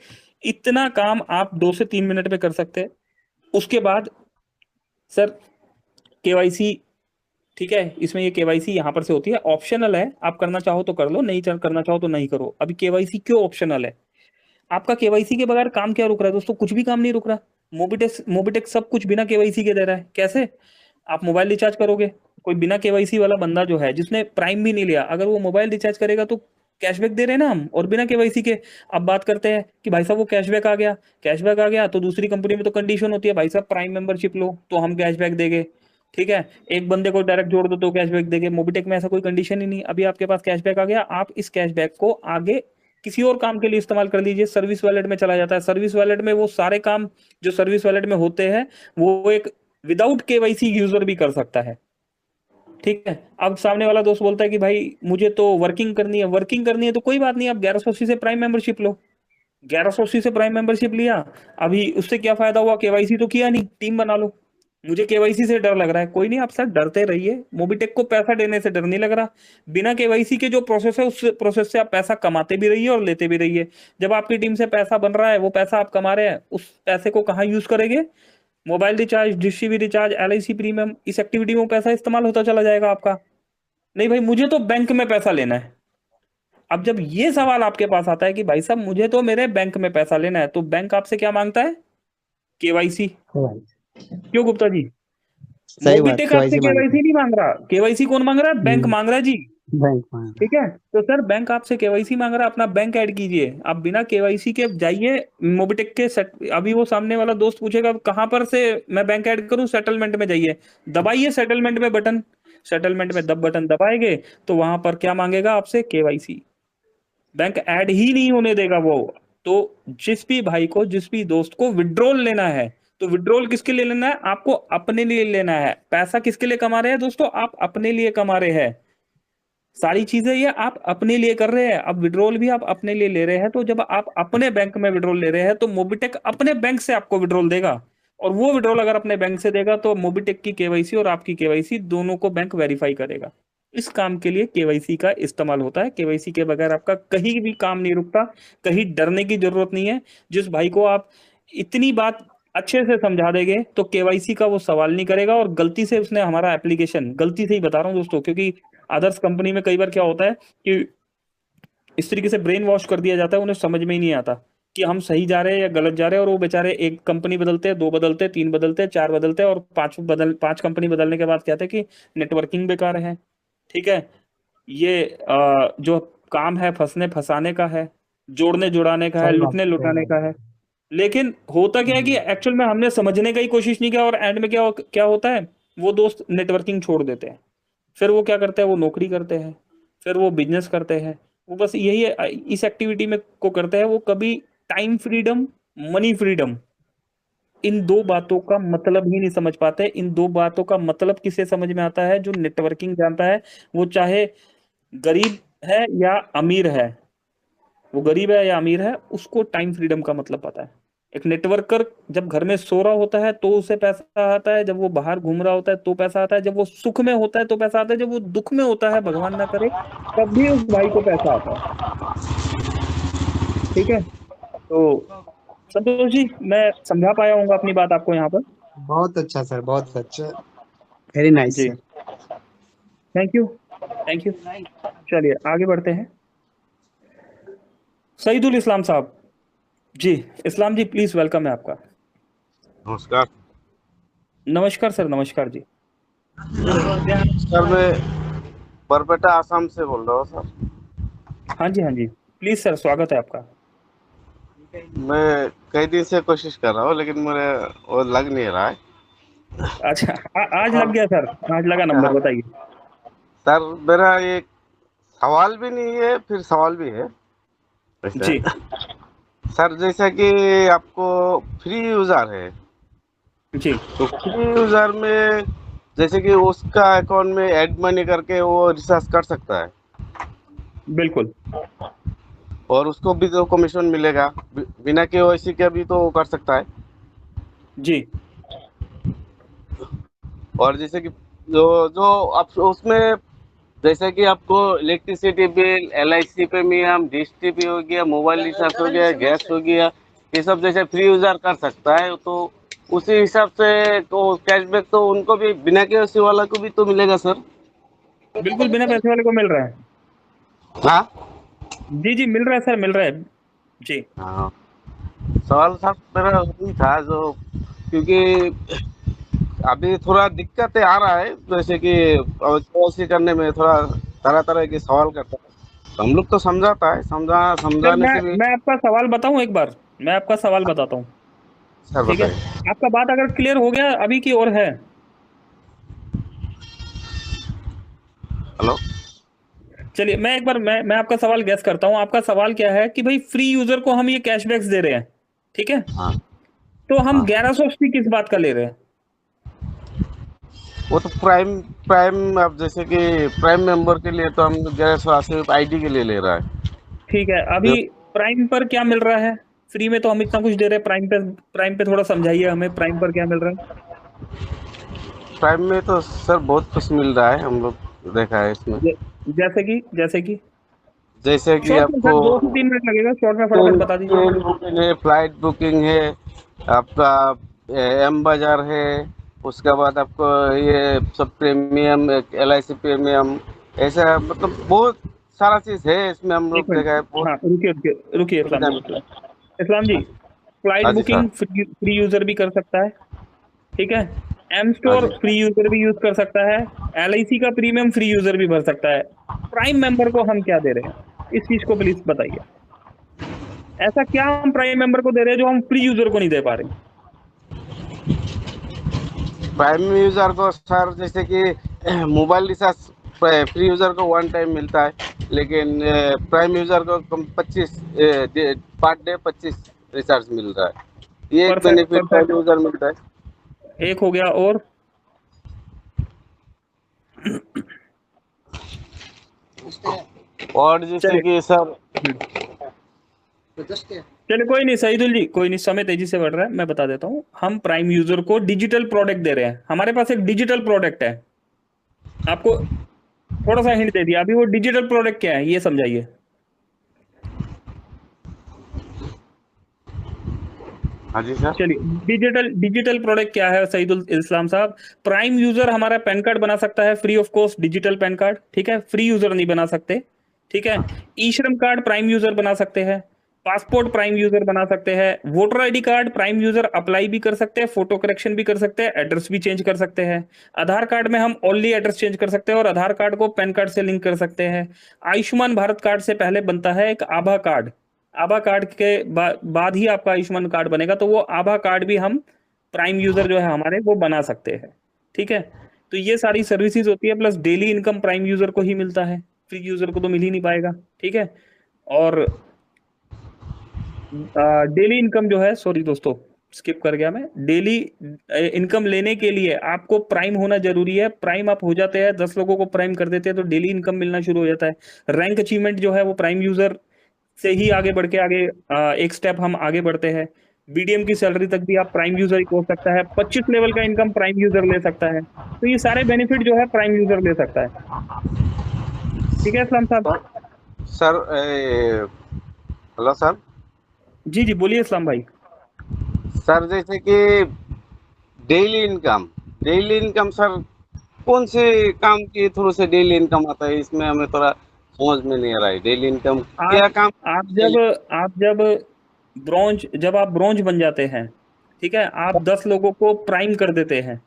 इतना काम आप 2 से 3 मिनट में कर सकते हैं। उसके बाद सर केवाईसी, ठीक है, इसमें ये केवाईसी यहां पर से होती है, ऑप्शनल है, आप करना चाहो तो कर लो, नहीं करना चाहो तो नहीं करो। अभी केवाईसी क्यों ऑप्शनल है? आपका केवाईसी के बगैर काम क्या रुक रहा है दोस्तों? कुछ भी काम नहीं रुक रहा। मोबिटेक्स सब कुछ बिना केवाईसी के दे रहा है। कैसे? आप मोबाइल रिचार्ज करोगे, कोई बिना केवाईसी वाला बंदा जो है जिसने प्राइम भी नहीं लिया, अगर वो मोबाइल रिचार्ज करेगा तो कैशबैक दे रहे हैं ना हम, और बिना केवाईसी के। अब बात करते हैं कि भाई साहब वो कैशबैक आ गया, कैशबैक आ गया तो दूसरी कंपनी में तो कंडीशन होती है, भाई साहब प्राइम मेंबरशिप लो तो हम कैशबैक देंगे, ठीक है। एक बंदे को डायरेक्ट जोड़ दो तो कैशबैक देंगे। मोबिटेक में ऐसा कोई कंडीशन ही नहीं। अभी आपके पास कैशबैक आ गया, आप इस कैशबैक को आगे किसी और काम के लिए इस्तेमाल कर लीजिए। सर्विस वॉलेट में चला जाता है। सर्विस वॉलेट में वो सारे काम जो सर्विस वॉलेट में होते हैं वो एक विदाउट केवाईसी यूजर भी कर सकता है, ठीक है। अब सामने वाला दोस्त बोलता है कि भाई मुझे तो वर्किंग करनी है, वर्किंग करनी है तो कोई बात नहीं, आप 1180 से प्राइम मेंबरशिप लो। 1180 से प्राइम मेंबरशिप लिया, अभी उससे क्या फायदा हुआ? केवाईसी तो किया नहीं, टीम बना लो। मुझे केवाईसी से डर लग रहा है, कोई नहीं, आप सर डरते रहिए, मोबिटेक को पैसा देने से डर नहीं लग रहा। बिना केवाईसी के जो प्रोसेस है उस प्रोसेस से आप पैसा कमाते भी रहिए और लेते भी रहिए। जब आपकी टीम से पैसा बन रहा है, वो पैसा आप कमा रहे हैं, उस पैसे को कहाँ यूज करेंगे? Mobile recharge, dish TV recharge, LIC premium, इस एक्टिविटी में पैसा इस्तेमाल होता चला जाएगा आपका। नहीं भाई मुझे तो बैंक में पैसा लेना है। अब जब ये सवाल आपके पास आता है कि भाई साहब मुझे तो मेरे बैंक में पैसा लेना है, तो बैंक आपसे क्या मांगता है? केवाईसी। क्यों गुप्ता जी? सही बात, मोबिटेक आपसे केवाईसी मांगते केवाईसी नहीं मांग रहा, केवाईसी कौन मांग रहा है? बैंक हैं। मांग रहा है जी, बैंक मांगते ठीक है। तो सर बैंक आपसे केवाईसी मांग रहा है, अपना बैंक ऐड कीजिए। आप बिना केवाईसी के जाइए मोबिटेक के अभी वो सामने वाला दोस्त पूछेगा कहां पर से मैं बैंक ऐड करूं, सेटलमेंट में जाइए, दबाइए सेटलमेंट में बटन, सेटलमेंट में बटन दबाएंगे तो वहां पर क्या मांगेगा आपसे? केवाईसी। बैंक ऐड ही नहीं होने देगा वो। तो जिस भी भाई को, जिस भी दोस्त को विड्रॉल लेना है, तो विड्रॉल किसके लिए लेना है? आपको अपने लिए लेना है। पैसा किसके लिए कमा रहे हैं दोस्तों? आप अपने लिए कमा रहे हैं। सारी चीजें ये आप अपने लिए कर रहे हैं। अब विड्रॉल भी आप अपने लिए ले रहे हैं, तो जब आप अपने बैंक में विड्रॉल ले रहे हैं तो मोबिटेक अपने बैंक से आपको विड्रॉल देगा, और वो विड्रॉल अगर अपने बैंक से देगा तो मोबिटेक की केवाईसी और आपकी केवाईसी दोनों को बैंक वेरीफाई करेगा। इस काम के लिए केवाईसी का इस्तेमाल होता है। केवाईसी के बगैर आपका कहीं भी काम नहीं रुकता, कहीं डरने की जरूरत नहीं है। जिस भाई को आप इतनी बात अच्छे से समझा देंगे तो केवाईसी का वो सवाल नहीं करेगा। और गलती से उसने हमारा एप्लीकेशन, गलती से ही बता रहा हूँ दोस्तों, क्योंकि अदर्स कंपनी में कई बार क्या होता है कि इस तरीके से ब्रेन वॉश कर दिया जाता है, उन्हें समझ में ही नहीं आता कि हम सही जा रहे हैं या गलत जा रहे हैं। और वो बेचारे एक कंपनी बदलते हैं, 2 बदलते हैं, 3 बदलते हैं, 4 बदलते हैं, और 5 कंपनी बदलने के बाद कहते हैं कि नेटवर्किंग बेकार है, ठीक है, ये जो काम है फंसने फंसाने का है, जोड़ने जुड़ाने का है, सही बात, लुटने सही लुटाने बात। का है। लेकिन होता क्या है कि एक्चुअल में हमने समझने का ही कोशिश नहीं किया, और एंड में क्या क्या होता है? वो दोस्त नेटवर्किंग छोड़ देते हैं, फिर वो क्या करते हैं? वो नौकरी करते हैं, फिर वो बिजनेस करते हैं। वो बस यही है, इस एक्टिविटी में को करते हैं। वो कभी टाइम फ्रीडम, मनी फ्रीडम, इन दो बातों का मतलब ही नहीं समझ पाते। इन दो बातों का मतलब किसे समझ में आता है? जो नेटवर्किंग जानता है, वो चाहे गरीब है या अमीर है, वो गरीब है या अमीर है, उसको टाइम फ्रीडम का मतलब पता है। एक नेटवर्कर जब घर में सो रहा होता है तो उसे पैसा आता है, जब वो बाहर घूम रहा होता है तो पैसा आता है, जब वो सुख में होता है तो पैसा आता है, जब वो दुख में होता है, भगवान ना करे, तब भी उस भाई को पैसा आता है, ठीक है। तो संतोष जी, मैं समझा पाया हूँ अपनी बात आपको यहाँ पर? बहुत अच्छा सर, बहुत अच्छा, वेरी नाइस जी, sir. Thank you, thank you. चलिए आगे बढ़ते हैं। सईदुल इस्लाम साहब जी, इस्लाम जी प्लीज, वेलकम है आपका। नमस्कार नमस्कार सर, नमस्कार जी। सर, मैं बरपेटा आसाम से बोल रहा हूँ सर। हाँ जी, हाँ जी, प्लीज सर, स्वागत है आपका। मैं कई दिन से कोशिश कर रहा हूँ लेकिन मेरे वो लग नहीं रहा है। अच्छा, आज लग गया सर, आज लगा नंबर, बताइए। सर मेरा एक सवाल भी नहीं है, फिर सवाल भी है वैसे। जी सर जैसा कि आपको फ्री यूजर है जी तो फ्री यूजर में जैसे कि उसका अकाउंट में ऐड मनी करके वो रिचार्ज कर सकता है बिल्कुल। और उसको भी तो कमीशन मिलेगा, बिना केवाईसी के भी तो वो कर सकता है। जी और जैसे कि जो जो आप उसमें जैसे कि आपको electricity bill, LIC premium, dish TV हो गया, मोबाइल रिचार्ज हो गया, गैस हो गया, ये सब जैसे फ्री यूजर कर सकता है, तो उसी हिसाब से तो कैशबैक तो उनको भी बिना केवाईसी वाला को भी तो मिलेगा सर। बिल्कुल, बिना पैसे वाले को मिल रहा है। हाँ जी जी मिल रहा है सर, मिल रहा है जी। हाँ, सवाल साहब मेरा वही था जो, क्योंकि अभी थोड़ा दिक्कतें आ रहा है, जैसे कि केवाईसी करने में थोड़ा तरह तरह के सवाल करता है, तो हम लोग तो समझाता है, सर समझाने से भी। मैं आपका सवाल बताऊं, एक बार मैं आपका सवाल बताता हूँ, सर ठीक है? बताइए। आपका बात अगर क्लियर हो गया अभी की ओर है, हेलो। चलिए मैं एक बार मैं आपका सवाल गैस करता हूँ। आपका सवाल क्या है कि भाई फ्री यूजर को हम ये कैशबैक्स दे रहे हैं, ठीक है? हाँ तो हम हाँ, 1180 किस बात का ले रहे हैं? वो तो प्राइम प्राइम अब जैसे कि प्राइम मेंबर के लिए तो हम 1180 ID के लिए ले रहा है। ठीक है, अभी प्राइम पर क्या मिल रहा है? फ्री में तो हम इतना कुछ दे रहे हैं, प्राइम पे थोड़ा समझाइए हमें, प्राइम पर क्या मिल रहा है? प्राइम में तो सर बहुत कुछ मिल रहा है, हम लोग देखा है इसमें। जैसे कि जैसे कि शॉर्ट में आपको सर, 2 से 3 मिनट लगेगा, शॉर्ट में फटाफट ट्रेन बता दीजिए। ट्रेन बुकिंग है, फ्लाइट बुकिंग है, आपका M बाजार है, उसके बाद आपको ये सब प्रीमियम, LIC प्रीमियम, ऐसा मतलब बहुत सारा चीज है इसमें, हम एक लोग देखा है मिनट, बहुत हाँ रुकिए इस्लाम सुविधा जी। मिलता है। इस्लाम जी, फ्लाइट हाँ जी सर। बुकिंग फ्री यूजर भी कर सकता है, ठीक है? एम हाँ स्टोर जी। फ्री यूजर भी यूज कर सकता है, LIC का प्रीमियम फ्री यूजर भी भर सकता है। प्राइम मेंबर को हम क्या दे रहे हैं, इस चीज को प्लीज बताइए। ऐसा क्या हम प्राइम मेंबर को दे रहे हैं जो हम फ्री यूजर को नहीं दे पा रहे? प्राइम यूजर को सर जैसे कि मोबाइल रिचार्ज फ्री यूजर को 1 टाइम मिलता है, लेकिन प्राइम यूजर को 25 पर डे 25 रिचार्ज मिल रहा है। ये एक perfect benefit prime perfect, user मिलता है। एक हो गया और और जैसे चलिए कि सर चलिए, कोई नहीं सईदुल जी, कोई नहीं, समय तेजी से बढ़ रहा है, मैं बता देता हूँ। हम प्राइम यूजर को डिजिटल प्रोडक्ट दे रहे हैं, हमारे पास एक डिजिटल प्रोडक्ट है। आपको थोड़ा सा हिंट दे दिया, अभी वो डिजिटल प्रोडक्ट क्या है ये समझाइए। हाँ जी सर। चलिए, डिजिटल प्रोडक्ट क्या है सईदुल इस्लाम साहब? प्राइम यूजर हमारा पैन कार्ड बना सकता है free of cost, digital pan card, ठीक है? फ्री यूजर नहीं बना सकते, ठीक है? ई श्रम कार्ड प्राइम यूजर बना सकते हैं, पासपोर्ट प्राइम यूजर बना सकते हैं, voter ID card prime user apply भी कर सकते हैं, फोटो करेक्शन भी कर सकते हैं, एड्रेस भी चेंज कर सकते हैं। आधार कार्ड में हम ओनली एड्रेस चेंज कर सकते हैं और आधार कार्ड को पैन कार्ड से लिंक कर सकते हैं। आयुष्मान भारत कार्ड से पहले बनता है एक आभा कार्ड, आभा कार्ड के बाद ही आपका आयुष्मान कार्ड बनेगा, तो वो आभा कार्ड भी हम प्राइम यूजर जो है हमारे वो बना सकते हैं, ठीक है? तो ये सारी सर्विसेज होती है, plus daily income prime user को ही मिलता है, फ्री यूजर को तो मिल ही नहीं पाएगा, ठीक है? और डेली इनकम जो है, सॉरी दोस्तों स्किप कर गया मैं, डेली इनकम लेने के लिए आपको प्राइम होना जरूरी है। प्राइम आप हो जाते हैं, 10 लोगों को प्राइम कर देते हैं, तो डेली इनकम मिलना शुरू हो जाता है। रैंक अचीवमेंट जो है वो प्राइम यूजर से ही आगे बढ़ के आगे एक स्टेप हम आगे बढ़ते हैं। BDM की सैलरी तक भी आप प्राइम यूजर ही पहुंच सकता है। 25 लेवल का इनकम प्राइम यूजर ले सकता है। तो ये सारे बेनिफिट जो है प्राइम यूजर ले सकता है, ठीक है इस्लाम साहब? Sir hello sir. जी जी बोलिए इस्लाम भाई। सर जैसे कि डेली इनकम सर कौन से काम के थ्रू से डेली इनकम आता है, इसमें हमें थोड़ा समझ में नहीं आ रहा है। डेली इनकम क्या आप काम आप के लिए? जब आप ब्रॉन्ज बन जाते हैं, ठीक है, आप 10 लोगों को प्राइम कर देते हैं,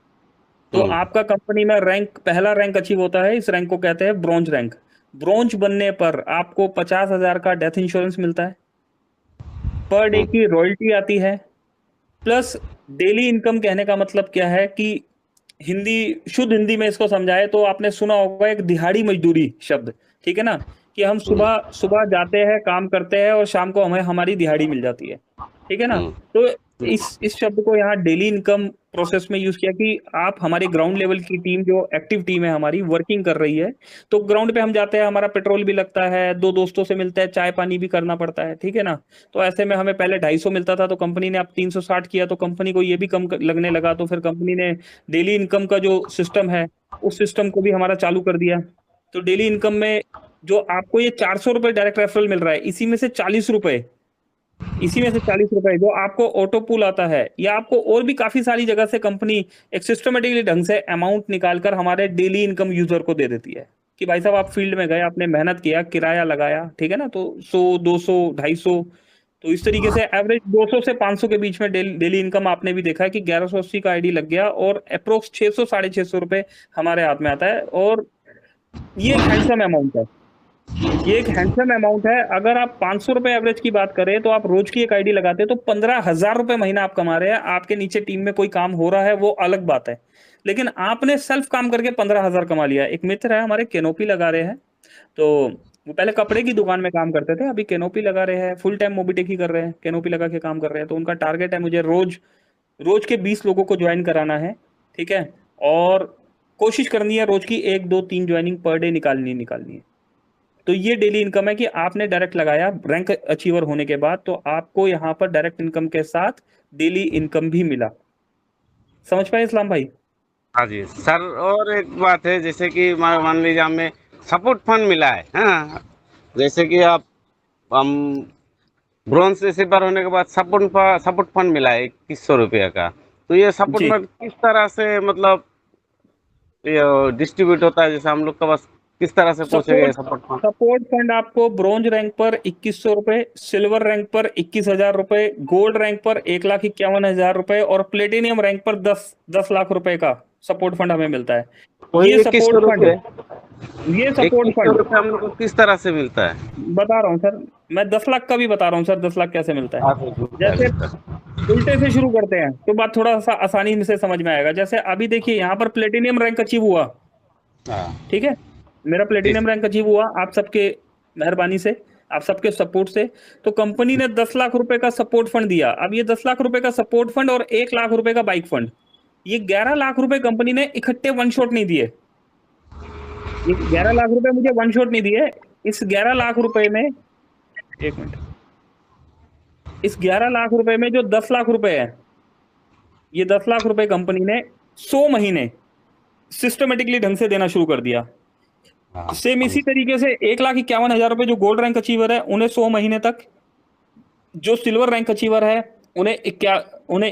तो हम्म, आपका कंपनी में पहला रैंक अचीव होता है। इस रैंक को कहते हैं ब्रॉन्ज रैंक। ब्रॉन्ज बनने पर आपको 50,000 का डेथ इंश्योरेंस मिलता है, पर डे हम्म, की रॉयल्टी आती है, प्लस डेली इनकम कहने का मतलब क्या है कि शुद्ध हिंदी में इसको समझाए तो आपने सुना होगा एक दिहाड़ी मजदूरी शब्द, ठीक है ना? कि हम हम्म, सुबह सुबह जाते हैं, काम करते हैं और शाम को हमें हमारी दिहाड़ी मिल जाती है, ठीक है ना? हम्म, तो इस शब्द को यहाँ डेली इनकम प्रोसेस में यूज किया कि आप हमारे ग्राउंड लेवल की टीम, जो एक्टिव टीम है हमारी, वर्किंग कर रही है, तो ग्राउंड पे हम जाते हैं, हमारा पेट्रोल भी लगता है, दो दोस्तों से मिलते हैं, चाय पानी भी करना पड़ता है, ठीक है ना। तो ऐसे में हमें पहले 250 मिलता था, तो कंपनी ने अब 360 किया, तो कंपनी को ये भी कम लगने लगा, तो फिर कंपनी ने डेली इनकम का जो सिस्टम है उस सिस्टम को भी हमारा चालू कर दिया। तो डेली इनकम में जो आपको ये 400 रुपए डायरेक्ट रेफरल मिल रहा है, इसी में से 40 रुपए जो आपको ऑटो पूल आता है, या आपको और भी काफी सारी जगह से कंपनी एक सिस्टमेटिकली ढंग से अमाउंट निकालकर हमारे डेली इनकम यूजर को दे देती है कि भाई साहब आप फील्ड में गए, आपने मेहनत किया, किराया लगाया, ठीक है ना, तो 100 200 250, तो इस तरीके से एवरेज 200 से 500 के बीच में डेली इनकम आपने भी देखा है कि 1180 का आईडी लग गया और अप्रोक्स 600 650 रुपए हमारे हाथ में आता है। और ये एक हैंडसम अमाउंट है, अगर आप 500 रुपए एवरेज की बात करें तो आप रोज की एक आईडी लगाते हैं तो 15,000 रुपए महीना आप कमा रहे हैं। आपके नीचे टीम में कोई काम हो रहा है वो अलग बात है, लेकिन आपने सेल्फ काम करके 15,000 कमा लिया। एक मित्र है हमारे, कैनोपी लगा रहे हैं, तो वो पहले कपड़े की दुकान में काम करते थे, अभी कैनोपी लगा रहे हैं, फुल टाइम मोबिटेक ही कर रहे हैं, कैनोपी लगा के काम कर रहे हैं। तो उनका टारगेट है मुझे रोज के 20 लोगों को ज्वाइन कराना है, ठीक है, और कोशिश करनी है रोज की 1 2 3 ज्वाइनिंग पर डे निकालनी है। तो ये डेली इनकम है कि आपने डायरेक्ट लगाया रैंक अचीवर होने के बाद, तो आपको यहाँ पर डायरेक्ट इनकम के साथ डेली इनकम भी मिला। समझ पाए इस्लाम भाई? हाँ जी सर, और एक बात है, जैसे कि मान लीजिए हमें सपोर्ट फंड मिला है, हाँ, जैसे कि आप हम ब्रॉन्ज रिसीवर होने के बाद सपोर्ट फंड मिला है 2100 रुपये का, तो ये सपोर्ट जी। फंड किस तरह से मतलब डिस्ट्रीब्यूट होता है, जैसे हम लोग का बस किस तरह से पहुंचेगा सपोर्ट फंड आपको ब्रॉन्ज रैंक पर 2100 रुपए, सिल्वर रैंक पर 21,000 रुपए, गोल्ड रैंक पर 1,51,000 रुपए और प्लेटिनियम रैंक पर 10 लाख रुपए का सपोर्ट फंड हमें मिलता है। ये सपोर्ट फंड हम लोग को किस तरह से मिलता है? बता रहा हूँ सर, मैं 10 लाख का भी बता रहा हूँ सर, 10 लाख कैसे मिलता है। जैसे उल्टे से शुरू करते हैं तो बात थोड़ा सा आसानी से समझ में आएगा। जैसे अभी देखिए यहाँ पर प्लेटिनियम रैंक अचीव हुआ, ठीक है, मेरा प्लेटिनियम रैंक अचीव हुआ आप सबके मेहरबानी से, आप सबके सपोर्ट से, तो कंपनी ने 10 लाख रुपए का सपोर्ट फंड दिया। अब ये 10 लाख रुपए का सपोर्ट फंड और 1 लाख रुपए का बाइक फंड, ये 11 लाख रुपए कंपनी ने इकट्ठे वन शॉट नहीं दिए। ये 11 लाख रुपए मुझे वन शॉट नहीं दिए। इस 11 लाख रुपए में, एक मिनट, इस 11 लाख रुपए में जो 10 लाख रुपए है, ये 10 लाख रुपए कंपनी ने 100 महीने सिस्टमेटिकली ढंग से देना शुरू कर दिया। सेम इसी तरीके से 1,51,000 रुपए जो गोल्ड रैंक अचीवर है उन्हें 100 महीने तक, जो सिल्वर रैंक अचीवर है उन्हें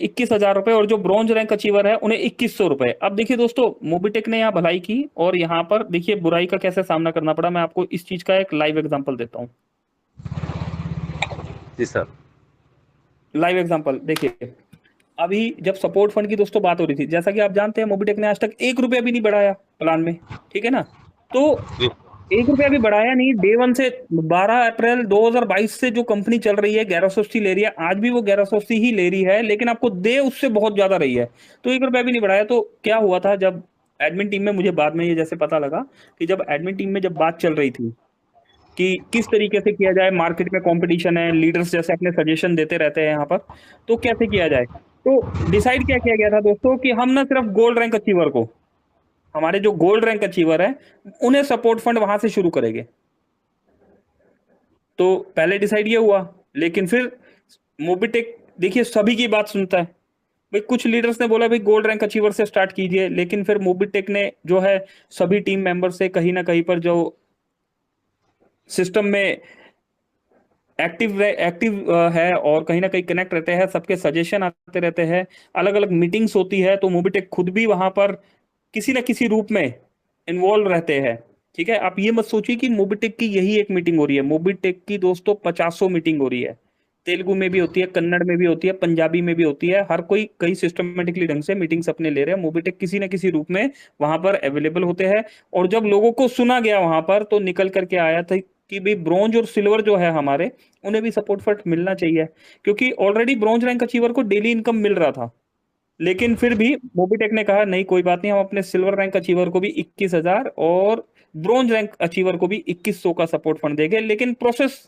21,000 रुपए और जो ब्रॉन्ज रैंक अचीवर है उन्हें 2,100 रुपए। अब देखिए दोस्तों, मोबिटेक ने यहाँ भलाई की और यहाँ पर देखिए बुराई का कैसे सामना करना पड़ा। मैं आपको इस चीज का एक लाइव एग्जांपल देता हूँ। जी सर, लाइव एग्जांपल देखिए, अभी जब सपोर्ट फंड की दोस्तों बात हो रही थी, जैसा कि आप जानते हैं मोबिटेक ने आज तक 1 रुपया भी नहीं बढ़ाया प्लान में, ठीक है ना, तो 1 रुपया भी बढ़ाया नहीं। डे 1 से 12 अप्रैल 2022 से जो कंपनी चल रही है 1180 ले रही है, आज भी वो 1180 ही ले रही है, लेकिन आपको दे उससे बहुत ज्यादा रही है, तो 1 रुपया भी नहीं बढ़ाया। तो क्या हुआ था, जब एडमिन टीम में मुझे बाद में ये जैसे पता लगा कि जब एडमिन टीम में जब बात चल रही थी कि किस तरीके से किया जाए, मार्केट में कंपटीशन है, लीडर्स जैसे अपने सजेशन देते रहते हैं यहाँ पर, तो कैसे किया जाए, तो डिसाइड क्या किया गया था दोस्तों कि हम ना सिर्फ गोल्ड रैंक अचीवर को, हमारे जो गोल्ड रैंक अचीवर है उन्हें सपोर्ट फंड वहां से शुरू करेंगे। तो पहले डिसाइड ये हुआ, लेकिन फिर मोबिटेक देखिए सभी की बात सुनता है भाई। कुछ लीडर्स ने बोला भाई गोल्ड रैंक अचीवर से स्टार्ट कीजिए, लेकिन फिर मोबिटेक ने जो है सभी टीम मेंबर से कहीं ना कहीं पर जो सिस्टम में एक्टिव है और कहीं ना कहीं कनेक्ट रहते हैं, सबके सजेशन आते रहते हैं, अलग अलग मीटिंग्स होती है, तो मोबिटेक खुद भी वहां पर किसी ना किसी रूप में इन्वॉल्व रहते हैं, ठीक है। आप ये मत सोचिए कि मोबिटेक की यही एक मीटिंग हो रही है, मोबिटेक की दोस्तों 50 मीटिंग हो रही है। तेलुगु में भी होती है, कन्नड़ में भी होती है, पंजाबी में भी होती है, हर कोई कई सिस्टमेटिकली ढंग से मीटिंग्स अपने ले रहे हैं। मोबिटेक किसी ना किसी रूप में वहां पर अवेलेबल होते हैं। और जब लोगों को सुना गया वहां पर, तो निकल करके आया था कि भाई ब्रॉन्ज और सिल्वर जो है हमारे, उन्हें भी सपोर्ट फंड मिलना चाहिए, क्योंकि ऑलरेडी ब्रॉन्ज रैंक अचीवर को डेली इनकम मिल रहा था। लेकिन फिर भी मोबिटेक ने कहा नहीं कोई बात नहीं, हम अपने सिल्वर रैंक अचीवर को भी 21,000 और ब्रॉन्ज रैंक अचीवर को भी 2,100 का सपोर्ट फंड देंगे, लेकिन प्रोसेस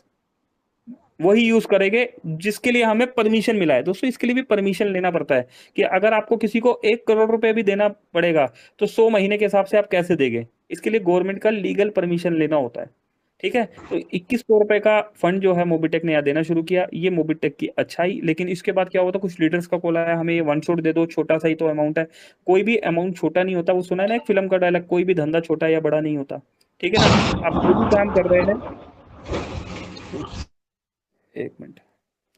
वही यूज करेंगे जिसके लिए हमें परमिशन मिला है। दोस्तों इसके लिए भी परमिशन लेना पड़ता है कि अगर आपको किसी को 1 करोड़ रुपए भी देना पड़ेगा तो 100 महीने के हिसाब से आप कैसे देंगे, इसके लिए गवर्नमेंट का लीगल परमिशन लेना होता है। ठीक है, तो 2100 रुपए का फंड जो है मोबिटेक ने यहाँ देना शुरू किया, ये मोबिटेक की अच्छाई। लेकिन इसके बाद क्या होता, कुछ लीडर्स का कॉल आया, हमें ये वन शॉट दे दो, छोटा सा ही तो अमाउंट है। कोई भी अमाउंट छोटा नहीं होता, वो सुना है ना एक फिल्म का डायलॉग, कोई भी धंधा छोटा या बड़ा नहीं होता। ठीक है ना, आप कोई भी काम कर रहे हैं, एक मिनट,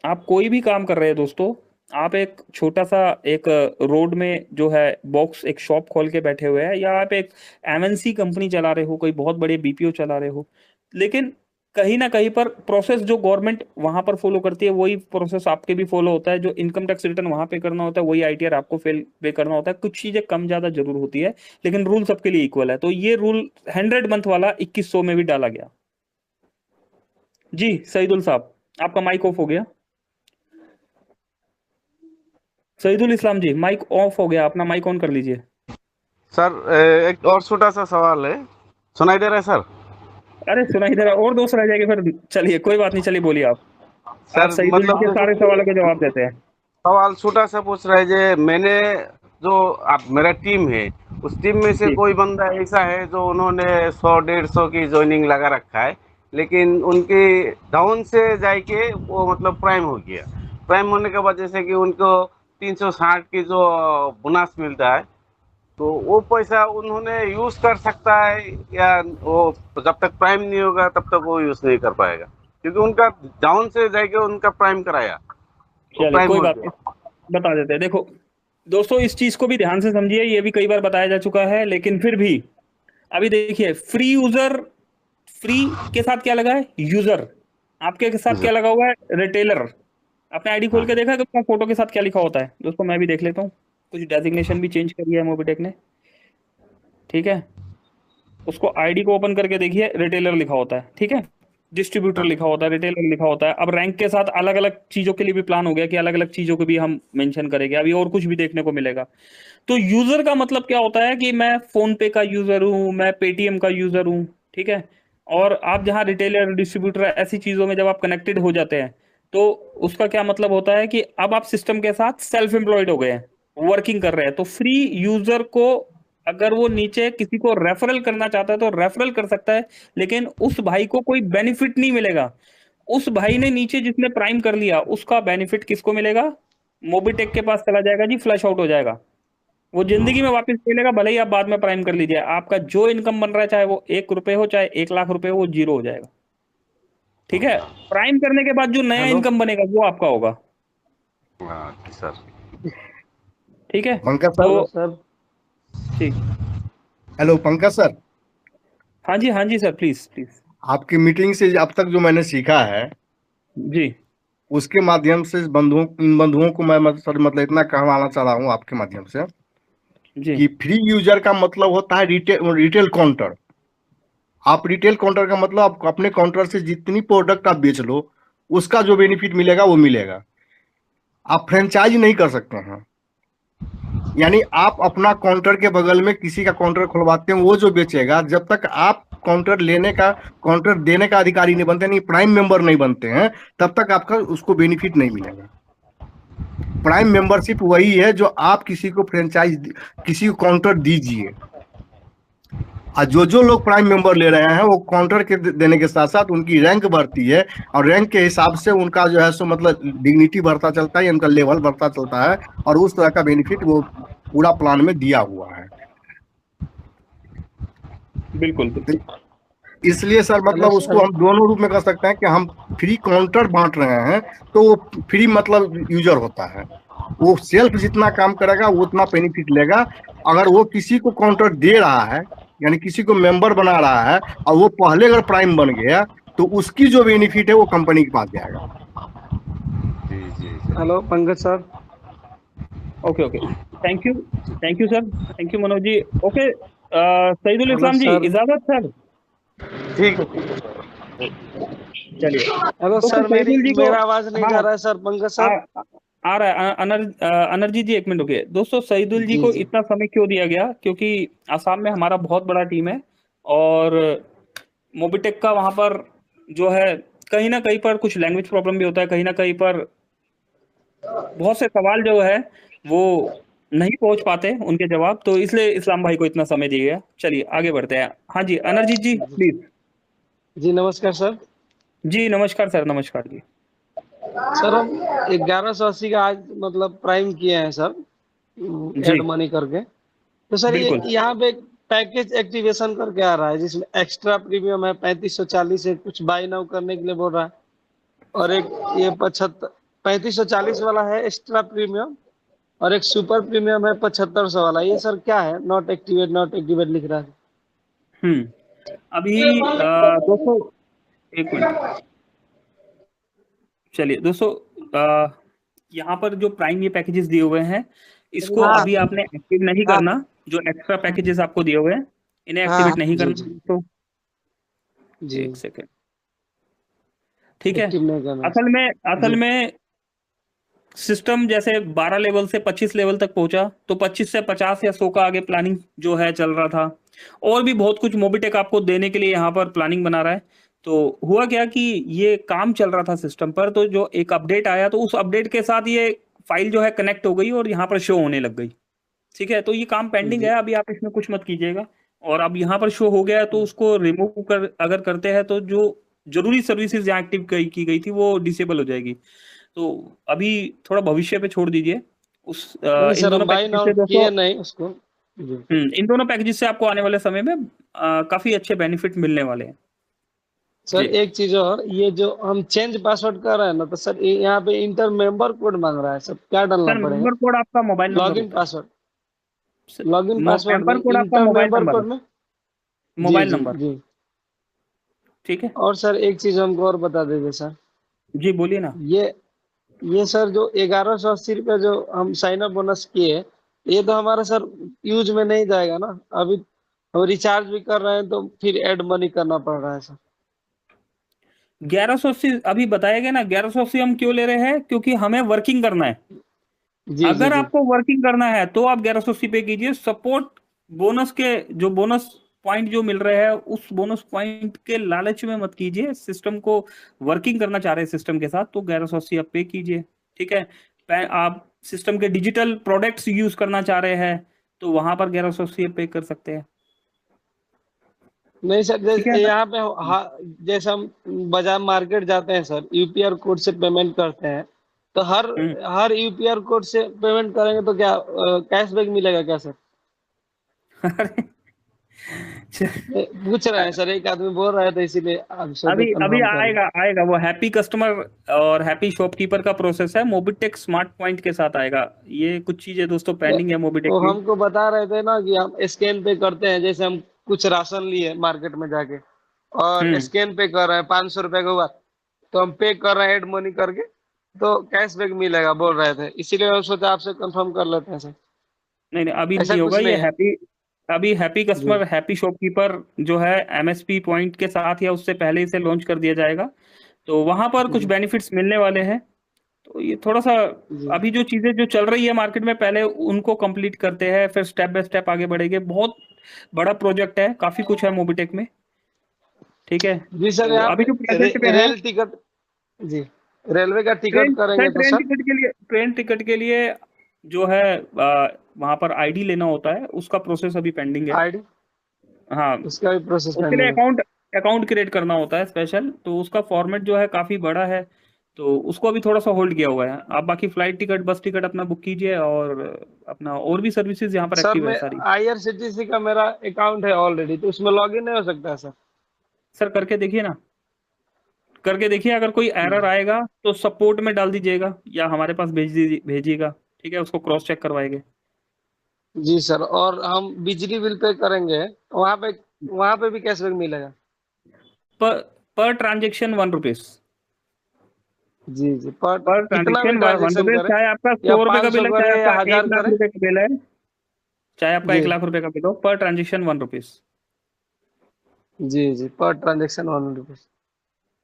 आप कोई भी काम कर रहे हैं दोस्तों, आप एक छोटा सा एक रोड में जो है बॉक्स एक शॉप खोल के बैठे हुए हैं, या आप एक एमएनसी कंपनी चला रहे हो, कोई बहुत बड़े बीपीओ चला रहे हो, लेकिन कहीं ना कहीं पर प्रोसेस जो गवर्नमेंट वहां पर फॉलो करती है वही प्रोसेस आपके भी फॉलो होता है। जो इनकम टैक्स रिटर्न वहां पे करना होता है वही आईटीआर आपको पे करना होता है। कुछ चीजें कम ज्यादा जरूर होती है, लेकिन रूल सबके लिए इक्वल है। तो ये रूल 100 मंथ वाला 2100 में भी डाला गया। जी सईदुल साहब, आपका माइक ऑफ हो गया। सईदुल इस्लाम जी, माइक ऑफ हो गया, अपना माइक ऑन कर लीजिए। सर एक और छोटा सा सवाल है, सुनाई दे रहा है सर? अरे सुनाई दे रहा, और दोस्त रह जाएंगे फिर, चलिए कोई बात नहीं, चलिए बोलिए आप सर सईदुल जी के सारे सवालों के जवाब देते हैं। सवाल छोटा सा पूछ रहा है जे मैंने जो आप मेरा टीम है उस टीम में से कोई बंदा ऐसा है जो उन्होंने 100-150 की ज्वाइनिंग लगा रखा है, लेकिन उनकी डाउन से जाके वो मतलब प्राइम हो गया। प्राइम होने के बाद जैसे कि उनको 360 की जो बोनस मिलता है, तो वो पैसा उन्होंने यूज कर सकता है या वो जब तक प्राइम नहीं होगा तब तक वो यूज नहीं कर पाएगा? क्योंकि उनका डाउन से जाके उनका प्राइम कराया, तो चलिए कोई बात नहीं, बता देते हैं। देखो दोस्तों, इस चीज को भी ध्यान से समझिए, ये भी कई बार बताया जा चुका है, लेकिन फिर भी अभी देखिए, फ्री यूजर, फ्री के साथ क्या लगा है, यूजर। आपके साथ क्या लगा हुआ है, रिटेलर। आपने आईडी खोल के देखा कि उसका फोटो के साथ क्या लिखा होता है? दोस्तों मैं भी देख लेता हूँ, कुछ डेजिग्नेशन भी चेंज करी है मोबिटेक ने। ठीक है, उसको आईडी को ओपन करके देखिए, रिटेलर लिखा होता है, ठीक है, डिस्ट्रीब्यूटर लिखा होता है, रिटेलर लिखा होता है। अब रैंक के साथ अलग अलग चीजों के लिए भी प्लान हो गया कि अलग अलग चीजों को भी हम मेंशन करेंगे, अभी और कुछ भी देखने को मिलेगा। तो यूजर का मतलब क्या होता है कि मैं फोन पे का यूजर हूं, मैं पेटीएम का यूजर हूं, ठीक है। और आप जहां रिटेलर, डिस्ट्रीब्यूटर, ऐसी चीजों में जब आप कनेक्टेड हो जाते हैं, तो उसका क्या मतलब होता है कि अब आप सिस्टम के साथ सेल्फ एम्प्लॉयड हो गए हैं, वर्किंग कर रहे हैं। तो फ्री यूजर को अगर वो नीचे किसी को रेफरल करना चाहता है तो रेफरल कर सकता है, लेकिन उस भाई को कोई बेनिफिट नहीं मिलेगा। उस भाई ने नीचे जिसने प्राइम कर लिया, उसका बेनिफिट किसको मिलेगा? मोबिटेक के पास चला जाएगा जी, फ्लश आउट हो जाएगा, वो जिंदगी में वापस ले लेगा। भले ही आप बाद में प्राइम कर लीजिए, आपका जो इनकम बन रहा है, चाहे वो 1 रुपए हो, चाहे 1 लाख रुपए हो, वो जीरो हो जाएगा। ठीक है, प्राइम करने के बाद जो नया इनकम बनेगा वो आपका होगा। सर ठीक है, पंकज तो सर, ठीक, हेलो पंकज सर, हाँ जी सर, प्लीज प्लीज। आपकी मीटिंग से अब तक जो मैंने सीखा है जी, उसके माध्यम से इन बंधुओं को मैं मतलब इतना कहवाना चाह रहा हूँ आपके माध्यम से जी, कि फ्री यूजर का मतलब होता है रिटेल काउंटर। आप रिटेल काउंटर का मतलब आप अपने काउंटर से जितनी प्रोडक्ट आप बेच लो उसका जो बेनिफिट मिलेगा वो मिलेगा। आप फ्रेंचाइज नहीं कर सकते हैं, यानी आप अपना काउंटर के बगल में किसी का काउंटर खुलवाते हैं, वो जो बेचेगा, जब तक आप काउंटर देने का अधिकारी नहीं बनते, नहीं प्राइम मेंबर नहीं बनते हैं, तब तक आपका उसको बेनिफिट नहीं मिलेगा। प्राइम मेंबरशिप वही है जो आप किसी को फ्रेंचाइज, किसी को काउंटर दीजिए। और जो लोग प्राइम मेंबर ले रहे हैं वो काउंटर के देने के साथ साथ उनकी रैंक बढ़ती है, और रैंक के हिसाब से उनका जो है सो मतलब डिग्निटी बढ़ता चलता है, उनका लेवल बढ़ता चलता है, और उस तरह का बेनिफिट वो पूरा प्लान में दिया हुआ है। बिल्कुल। इसलिए सर मतलब उसको हम दोनों रूप में कर सकते हैं कि हम फ्री काउंटर बांट रहे हैं, तो वो फ्री मतलब यूजर होता है, वो सेल्फ जितना काम करेगा वो उतना बेनिफिट लेगा। अगर वो किसी को काउंटर दे रहा है, यानी किसी को मेंबर बना रहा है, और वो पहले अगर प्राइम बन गया, तो उसकी जो बेनिफिट है वो कंपनी के पास जाएगा। Hello Pankaj sir. Okay, thank you sir, thank you Manoj ji. Okay, Saidul Islam ji, इजाजत सर। ठीक, चलिए। हेलो सर, मेरा आवाज नहीं जा रहा है सर। पंकज सर आ रहा है। अनर्जी जी, 1 मिनट रुकिए। दोस्तों सईदुल जी को इतना समय क्यों दिया गया? क्योंकि आसाम में हमारा बहुत बड़ा टीम है, और मोबिटेक का वहां पर जो है कहीं ना कहीं पर कुछ लैंग्वेज प्रॉब्लम भी होता है, कहीं ना कहीं पर बहुत से सवाल जो है वो नहीं पहुंच पाते उनके जवाब, तो इसलिए इस्लाम भाई को इतना समय दिया गया। चलिए आगे बढ़ते हैं। हाँ जी, अनरजीत जी प्लीज। जी नमस्कार सर। जी नमस्कार सर, नमस्कार जी। सर हम 1180 का आज मतलब प्राइम किए हैं सर, जी एड मनी करके। तो सर ये बिल्कुल। यहाँ पे पैकेज एक्टिवेशन करके आ रहा है जिसमें एक्स्ट्रा प्रीमियम है 3540 है, कुछ बाय नाउ करने के लिए बोल रहा है, और एक ये 3540 वाला है एक्स्ट्रा प्रीमियम, और एक सुपर प्रीमियम है 7500 वाला। ये सर क्या है? नॉट एक्टिवेट लिख रहा है। अभी दोस्तों एक मिनट, चलिए दोस्तों, यहाँ पर जो प्राइम ये पैकेजेस दिए हुए हैं, इसको हाँ अभी आपने एक्टिव नहीं हाँ करना। जो एक्स्ट्रा पैकेजेस आपको दिए हुए हैं इन्हें हाँ एक्टिवेट नहीं जी करना। जी तो जी, एक सेकेंड, ठीक है। एक्टिव नहीं करना असल में जी। सिस्टम जैसे 12 लेवल से 25 लेवल तक पहुंचा, तो 25 से 50 या 100 का आगे प्लानिंग जो है चल रहा था, और भी बहुत कुछ मोबिटेक आपको देने के लिए यहाँ पर प्लानिंग बना रहा है। तो हुआ क्या कि ये काम चल रहा था सिस्टम पर, तो जो एक अपडेट आया तो उस अपडेट के साथ ये फाइल जो है कनेक्ट हो गई और यहाँ पर शो होने लग गई। ठीक है, तो ये काम पेंडिंग है, जी अभी आप इसमें कुछ मत कीजिएगा। और अब यहाँ पर शो हो गया है, तो उसको रिमूव कर अगर करते हैं तो जो जरूरी सर्विसेज यहाँ एक्टिव की गई थी वो डिसेबल हो जाएगी। तो अभी थोड़ा भविष्य पे छोड़ दीजिए उस नहीं इन सर, दोनों हम बाय पैकेजेस नाउ से दोस्तों। किए नहीं उसको जी। इन दोनों पैकेजेस से आपको आने वाले समय में काफी अच्छे बेनिफिट मिलने वाले हैं। सर जी एक चीज और, ये जो हम चेंज पासवर्ड कर रहे हैं ना, तो सर यहाँ पे इंटर मेंबर कोड मांग रहा है सर, क्या डालना सर, पड़ेगा? मेंबर कोड आपका मोबाइल नंबर लॉगिन होता है। पासवर्ड, लॉगिन पासवर्ड मेंबर नहीं, कोड आपका inter mobile member number code है, में। जी मोबाइल जी नंबर। जी। ठीक है, और सर एक चीज हमको और बता दीजिए सर, जी बोलिए ना। ये ये सर जो 1180 रुपये जो हम साइन अप बोनस किए, ये तो हमारा सर यूज में नहीं जाएगा ना अभी? हम रिचार्ज भी कर रहे हैं तो फिर एड मनी करना पड़ रहा है सर। 1180 अभी बताया गया ना, 1180 हम क्यों ले रहे हैं, क्योंकि हमें वर्किंग करना है। जी जी अगर जी आपको वर्किंग करना है तो आप 1180 पे कीजिए। सपोर्ट बोनस के जो बोनस पॉइंट जो मिल रहे हैं उस बोनस पॉइंट के लालच में मत कीजिए। सिस्टम को वर्किंग करना चाह रहे हैं सिस्टम के साथ, तो 1180 आप पे कीजिए। ठीक है, आप सिस्टम के डिजिटल प्रोडक्ट्स यूज करना चाह रहे हैं तो वहां पर 1180 पे कर सकते हैं। नहीं सर, ठीक है जैसे ना। यहाँ पे जैसे हम बाजार मार्केट जाते हैं सर, यूपीआर कोड से पेमेंट करते हैं, तो हर हम्म। हर यूपीआर कोड से पेमेंट करेंगे तो क्या कैशबैक मिलेगा क्या सर? अरे, पूछ रहे हैं सर, एक आदमी बोल रहा है तो इसीलिए आप सोचे अभी अभी कंफर्म कर लें। आएगा आएगा वो हैप्पी कस्टमर और हैप्पी शॉपकीपर का प्रोसेस है, मोबिटेक स्मार्ट पॉइंट के साथ आएगा। ये कुछ चीजें दोस्तों पेंडिंग है मोबिटेक वो की। हमको बता रहे थे ना कि हम स्कैन पे करते हैं, जैसे हम कुछ राशन लिए मार्केट में जाके और हम्म। स्कैन पे कर रहे हैं 500 रुपए के हुआ, तो हम पे कर रहे हैं एड मनी करके, तो कैशबैक मिलेगा बोल रहे थे, इसीलिए मैं सोचा आपसे कंफर्म कर लेते हैं सर। नहीं नहीं, अभी ऐसा नहीं कुछ होगा ये नहीं है हैप्पी। अभी हैप्पी जी कस्टमर हैप्पी शॉपकीपर जो है एमएसपी पॉइंट के साथ या उससे पहले इसे लॉन्च कर दिया जाएगा, तो वहां पर कुछ जी बेनिफिट्स मिलने वाले हैं। तो ये थोड़ा सा जी अभी जो चीजें जो चल रही है मार्केट में पहले उनको कंप्लीट करते हैं, फिर स्टेप बाय स्टेप आगे बढ़ेंगे। बहुत बड़ा प्रोजेक्ट है, काफी कुछ है मोबिटेक में। ठीक है, जी सर, तो यहाँ अभी जो पे प्रेजेंट में है, रेल टिकट, जी रेलवे का टिकट करेंगे तो ट्रेन सर। टिकट के लिए, ट्रेन टिकट के लिए जो है वहां पर आईडी लेना होता है, उसका प्रोसेस अभी पेंडिंग है। आईडी, हाँ, उसका भी प्रोसेस उसके लिए पेंडिंग है। अकाउंट अकाउंट क्रिएट करना होता है स्पेशल, तो उसका फॉर्मेट जो है काफी बड़ा है, तो उसको अभी थोड़ा सा होल्ड किया हुआ है। आप बाकी फ्लाइट टिकट बस टिकट अपना बुक कीजिए, और अपना और भी सर्विसेज यहाँ पर सर एक्टिव है मैं सारी। IRCTC का मेरा अकाउंट है ऑलरेडी, तो उसमें लॉगिन नहीं हो सकता है सर? सर करके देखिए ना, करके देखिए। अगर कोई एरर आएगा तो सपोर्ट में डाल दीजिएगा या हमारे पास भेजिएगा। ठीक है, उसको क्रॉस चेक करवाएंगे। जी सर, और हम बिजली बिल पे करेंगे वहां पे भी कैशबैक मिलेगा? पर पर ट्रांजेक्शन 1 रुपीज। जी जी, पर पर कितना भी ट्रांजेक्शन 1 ट्रांजेक्शन रुपीज, करें, चाहे आपका या 100 रुपए का 500 बिल है, चाहे करे या आपका 1000 1 लाख करे? रुपए का बिल है, चाहे आपका जी 1 लाख रुपए का बिल हो, पर ट्रांजेक्शन 1 रुपीज। जी जी, पर ट्रांजेक्शन 1 रुपीज।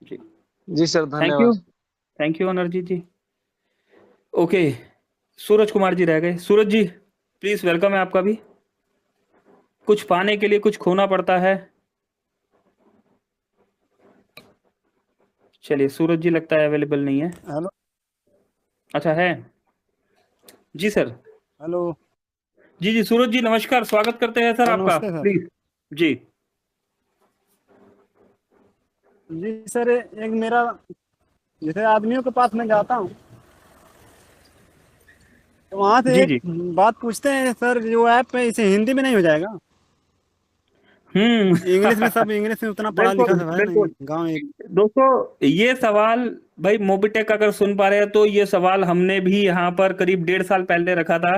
जी, जी सर, धन्यवाद। थैंक यू अनर्जी जी। ओके, सूरज कुमार जी रह गए। सूरज जी प्लीज, वेलकम है आपका भी। कुछ पाने के लिए कुछ खोना पड़ता है। चलिए, सूरज जी लगता है अवेलेबल नहीं है। हेलो। अच्छा है जी सर। हेलो। जी जी सूरज जी नमस्कार, स्वागत करते हैं सर आपका, नमस्ते सर। प्लीज। जी जी सर, एक मेरा जैसे आदमियों के पास मैं जाता हूँ तो वहाँ से जी एक जी बात पूछते हैं सर, जो ऐप है इसे हिंदी में नहीं हो जाएगा? इंग्लिश में, सब इंग्लिश में उतना पढ़ा लिखा बिल्कुल सब है नहीं बिल्कुल। गाँव। दोस्तों ये सवाल भाई मोबिटेक अगर सुन पा रहे हैं तो ये सवाल हमने भी यहाँ पर करीब 1.5 साल पहले रखा था।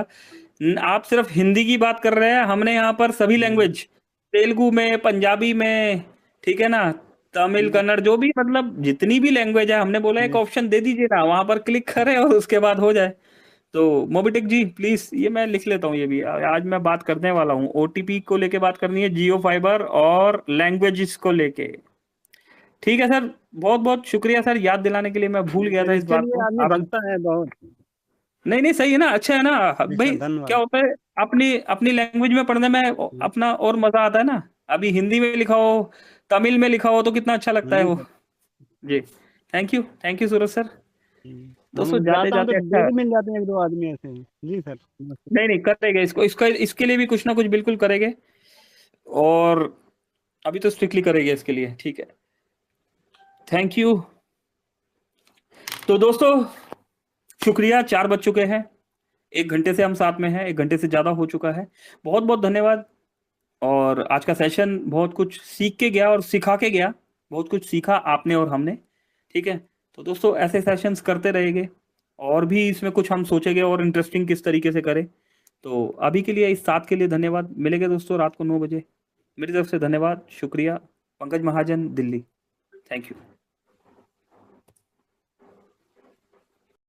आप सिर्फ हिंदी की बात कर रहे हैं, हमने यहाँ पर सभी लैंग्वेज, तेलुगु में, पंजाबी में, ठीक है ना, तमिल, कन्नड़, जो भी मतलब जितनी भी लैंग्वेज है, हमने बोला एक ऑप्शन दे दीजिए ना, वहां पर क्लिक करें और उसके बाद हो जाए। तो मोबिटेक जी प्लीज, ये मैं लिख लेता हूँ, ये भी आज मैं बात करने वाला हूँ। ओटीपी को लेके बात करनी है, जियो फाइबर और लैंग्वेजेस को लेके। ठीक है सर, बहुत बहुत शुक्रिया सर, याद दिलाने के लिए, मैं भूल गया था इस इसके बात लिए को। आदमी आप भगता है बहुत। नहीं नहीं सही है ना, अच्छा है ना जी भाई। सर, क्या धन्यवाद। होता है, अपनी अपनी लैंग्वेज में पढ़ने में अपना और मजा आता है ना। अभी हिंदी में लिखा हो, तमिल में लिखा हो तो कितना अच्छा लगता है जी वो। सर। जी थैंक यू सूरज सर। दोस्तों हम जाते जाता हूँ तो जाते अच्छा, डेली मिल जाते हैं 1-2 आदमी ऐसे हैं। जी सर, नमस्ते। नहीं नहीं करेंगे इसको, इसका इसके लिए भी कुछ ना कुछ बिल्कुल करेंगे, और अभी तो स्ट्रिक्टली करेंगे इसके लिए, ठीक है। Thank you. तो दोस्तों शुक्रिया, 4 बज चुके हैं, 1 घंटे से हम साथ में हैं, 1 घंटे से ज्यादा हो चुका है। बहुत बहुत धन्यवाद। और आज का सेशन बहुत कुछ सीख के गया और सिखा के गया, बहुत कुछ सीखा आपने और हमने, ठीक है। तो दोस्तों ऐसे सेशंस करते रहेंगे, और भी इसमें कुछ हम सोचेंगे और इंटरेस्टिंग किस तरीके से करें। तो अभी के लिए इस साथ के लिए धन्यवाद, मिलेंगे दोस्तों रात को 9 बजे। मेरी तरफ से धन्यवाद, शुक्रिया। पंकज महाजन, दिल्ली। Thank you.